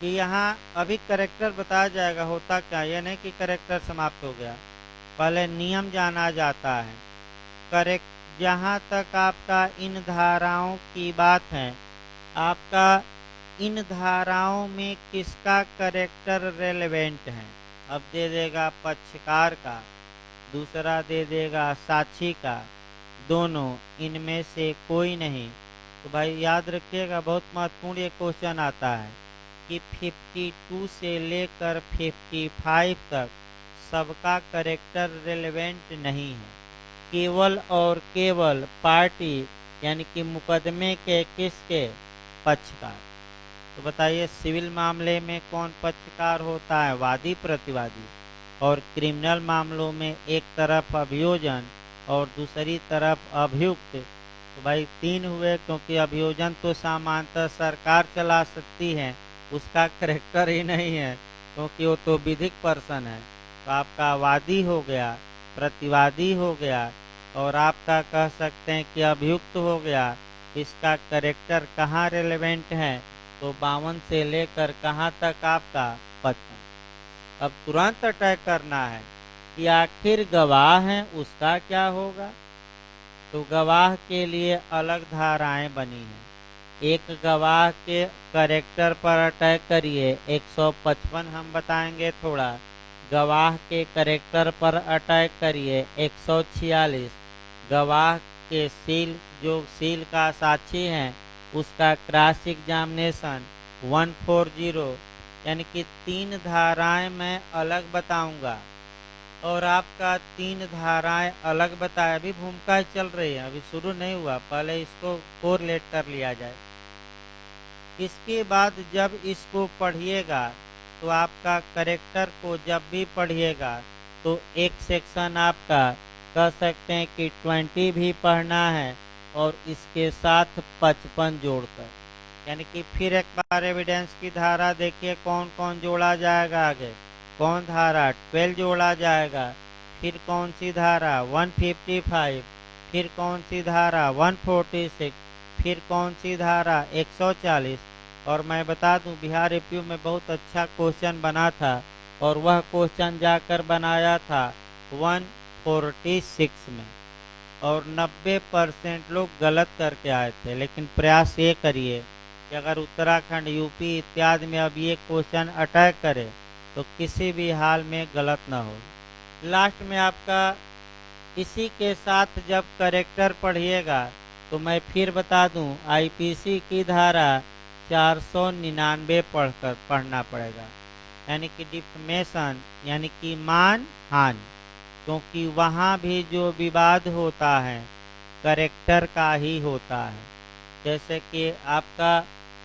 कि यहाँ अभी करेक्टर बताया जाएगा होता क्या, यह नहीं कि करेक्टर समाप्त हो गया, पहले नियम जाना जाता है। करेक्ट जहाँ तक आपका इन धाराओं की बात है, आपका इन धाराओं में किसका करेक्टर रेलेवेंट है? अब दे देगा पक्षकार का। दूसरा दे देगा साक्षी का, दोनों इनमें से कोई नहीं। तो भाई याद रखिएगा, बहुत महत्वपूर्ण ये क्वेश्चन आता है कि 52 से लेकर 55 तक सबका करेक्टर रिलेवेंट नहीं है, केवल और केवल पार्टी यानी कि मुकदमे के किसके पक्षकार। तो बताइए सिविल मामले में कौन पक्षकार होता है, वादी प्रतिवादी, और क्रिमिनल मामलों में एक तरफ अभियोजन और दूसरी तरफ अभियुक्त। तो भाई तीन हुए, क्योंकि अभियोजन तो सामान्यतः सरकार चला सकती है, उसका करेक्टर ही नहीं है क्योंकि वो तो विधिक पर्सन है। तो आपका वादी हो गया, प्रतिवादी हो गया, और आपका कह सकते हैं कि अभियुक्त हो गया। इसका करेक्टर कहाँ रिलेवेंट है, तो 52 से लेकर कहाँ तक आपका 55। अब तुरंत अटैक करना है कि आखिर गवाह है उसका क्या होगा। तो गवाह के लिए अलग धाराएं बनी हैं। एक गवाह के करेक्टर पर अटैक करिए 155 हम बताएंगे थोड़ा, गवाह के करेक्टर पर अटैक करिए 146, गवाह के सील जो सील का साक्षी है उसका क्रॉस एग्जामिनेशन 140। यानी कि 3 धाराएं मैं अलग बताऊंगा और आपका 3 धाराएं अलग बताया। अभी भूमिका चल रही है, अभी शुरू नहीं हुआ, पहले इसको कोरिलेट कर लिया जाए। इसके बाद जब इसको पढ़िएगा तो आपका करेक्टर को जब भी पढ़िएगा तो एक सेक्शन आपका कह सकते हैं कि 20 भी पढ़ना है और इसके साथ 55 जोड़कर। यानी कि फिर एक बार एविडेंस की धारा देखिए कौन कौन जोड़ा जाएगा आगे। कौन धारा 12 जोड़ा जाएगा, फिर कौन सी धारा 155, फिर कौन सी धारा 146, फिर कौन सी धारा 140। और मैं बता दूं बिहार एपीयू में बहुत अच्छा क्वेश्चन बना था और वह क्वेश्चन जाकर बनाया था 146 में और 90% लोग गलत करके आए थे। लेकिन प्रयास ये करिए कि अगर उत्तराखंड यूपी इत्यादि में अब ये क्वेश्चन अटैक करे तो किसी भी हाल में गलत ना हो। लास्ट में आपका इसी के साथ जब करेक्टर पढ़िएगा तो मैं फिर बता दूं आईपीसी की धारा 499 पढ़ना पड़ेगा, यानी कि डिफमेशन यानी कि मान हानि, क्योंकि वहाँ भी जो विवाद होता है करेक्टर का ही होता है। जैसे कि आपका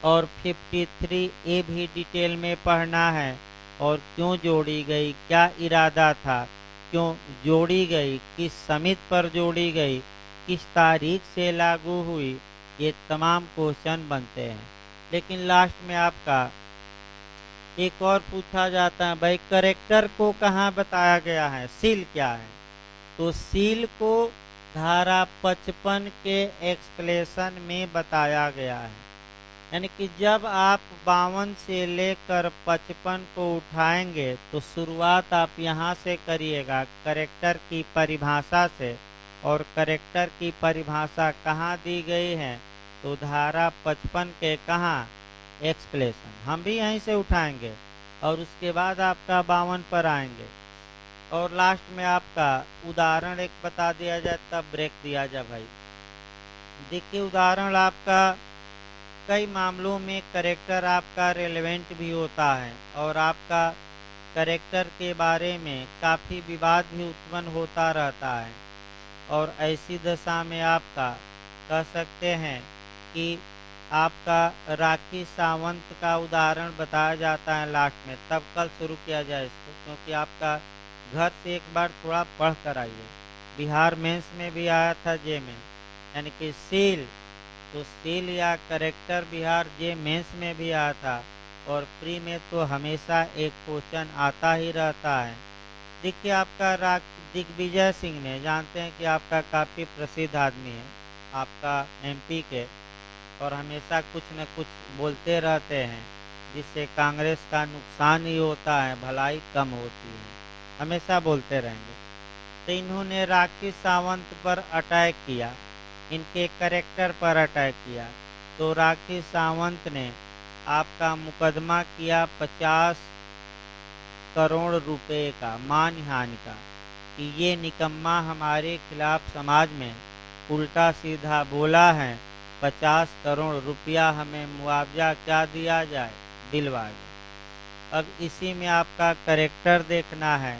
और 53 ए भी डिटेल में पढ़ना है और क्यों जोड़ी गई, क्या इरादा था, क्यों जोड़ी गई, किस समिति पर जोड़ी गई, किस तारीख से लागू हुई, ये तमाम क्वेश्चन बनते हैं। लेकिन लास्ट में आपका एक और पूछा जाता है भाई करेक्टर को कहाँ बताया गया है, सील क्या है। तो सील को धारा 55 के एक्सप्लेशन में बताया गया है। यानी कि जब आप 52 से लेकर 55 को उठाएंगे तो शुरुआत आप यहाँ से करिएगा करेक्टर की परिभाषा से। और करेक्टर की परिभाषा कहाँ दी गई है, तो धारा 55 के कहाँ एक्सप्लेशन, हम भी यहीं से उठाएंगे और उसके बाद आपका 52 पर आएंगे और लास्ट में आपका उदाहरण एक बता दिया जाए तब ब्रेक दिया जाए। भाई देखिए उदाहरण आपका कई मामलों में करेक्टर आपका रेलेवेंट भी होता है और आपका करेक्टर के बारे में काफ़ी विवाद भी उत्पन्न होता रहता है। और ऐसी दशा में आपका कह सकते हैं कि आपका राखी सावंत का उदाहरण बताया जाता है लास्ट में, तब कल शुरू किया जाए इसको, क्योंकि आपका घर से एक बार थोड़ा पढ़ कर आइए। बिहार मेंस में भी आया था जे में, यानी कि सील, तो सील या करेक्टर बिहार जे मेंस में भी आया था और प्री में तो हमेशा एक क्वेश्चन आता ही रहता है। देखिए आपका दिग्विजय सिंह ने, जानते हैं कि आपका काफ़ी प्रसिद्ध आदमी है आपका एमपी के, और हमेशा कुछ न कुछ बोलते रहते हैं जिससे कांग्रेस का नुकसान ही होता है, भलाई कम होती है, हमेशा बोलते रहेंगे। तो इन्होंने राखी सावंत पर अटैक किया, इनके करेक्टर पर अटैक किया। तो राखी सावंत ने आपका मुकदमा किया 50 करोड़ रुपए का मानहानि का। कि ये निकम्मा हमारे खिलाफ समाज में उल्टा सीधा बोला है, 50 करोड़ रुपया हमें मुआवजा क्या दिया जाए, दिलवा जाए। अब इसी में आपका करेक्टर देखना है,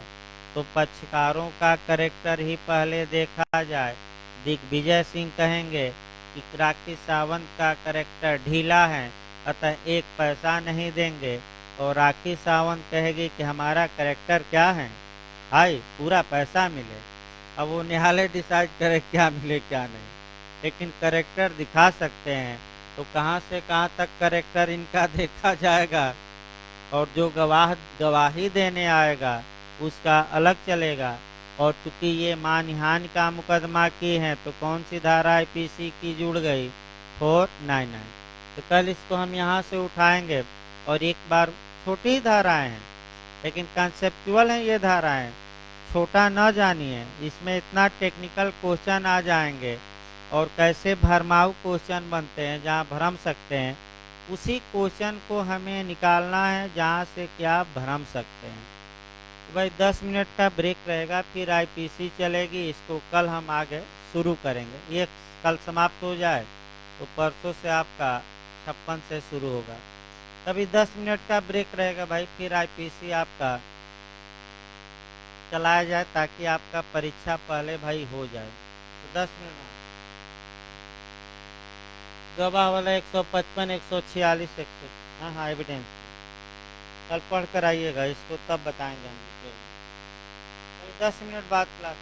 तो पक्षकारों का करेक्टर ही पहले देखा जाए। दिग्विजय सिंह कहेंगे कि राखी सावंत का करेक्टर ढीला है, अतः 1 पैसा नहीं देंगे, और राखी सावंत कहेगी कि हमारा करेक्टर क्या है, भाई पूरा पैसा मिले। अब वो न्यायालय डिसाइड करे क्या मिले क्या नहीं, लेकिन करेक्टर दिखा सकते हैं। तो कहाँ से कहाँ तक करेक्टर इनका देखा जाएगा, और जो गवाही देने आएगा उसका अलग चलेगा। और चूंकि ये मानहानि का मुकदमा की है, तो कौन सी धारा आईपीसी की जुड़ गई, 499। तो कल इसको हम यहाँ से उठाएंगे। और एक बार छोटी धाराएं हैं, लेकिन कंसेप्चुअल हैं ये धाराएं, छोटा न जानिए, इसमें इतना टेक्निकल क्वेश्चन आ जाएंगे, और कैसे भरमाऊ क्वेश्चन बनते हैं जहाँ भरम सकते हैं, उसी क्वेश्चन को हमें निकालना है जहाँ से क्या भरम सकते हैं। तो भाई 10 मिनट का ब्रेक रहेगा, फिर आईपीसी चलेगी। इसको कल हम आगे शुरू करेंगे। ये कल समाप्त हो जाए तो परसों से आपका 56 से शुरू होगा। तभी 10 मिनट का ब्रेक रहेगा भाई, फिर आईपीसी आपका चलाया जाए, ताकि आपका परीक्षा पहले भाई हो जाए। तो 10 मिनट गवाह वाला 155, 146, 100। हाँ हाँ, एविडेंस कल पढ़ कर आइएगा, इसको तब बताएंगे हम डिटेल में। 10 मिनट बाद क्लास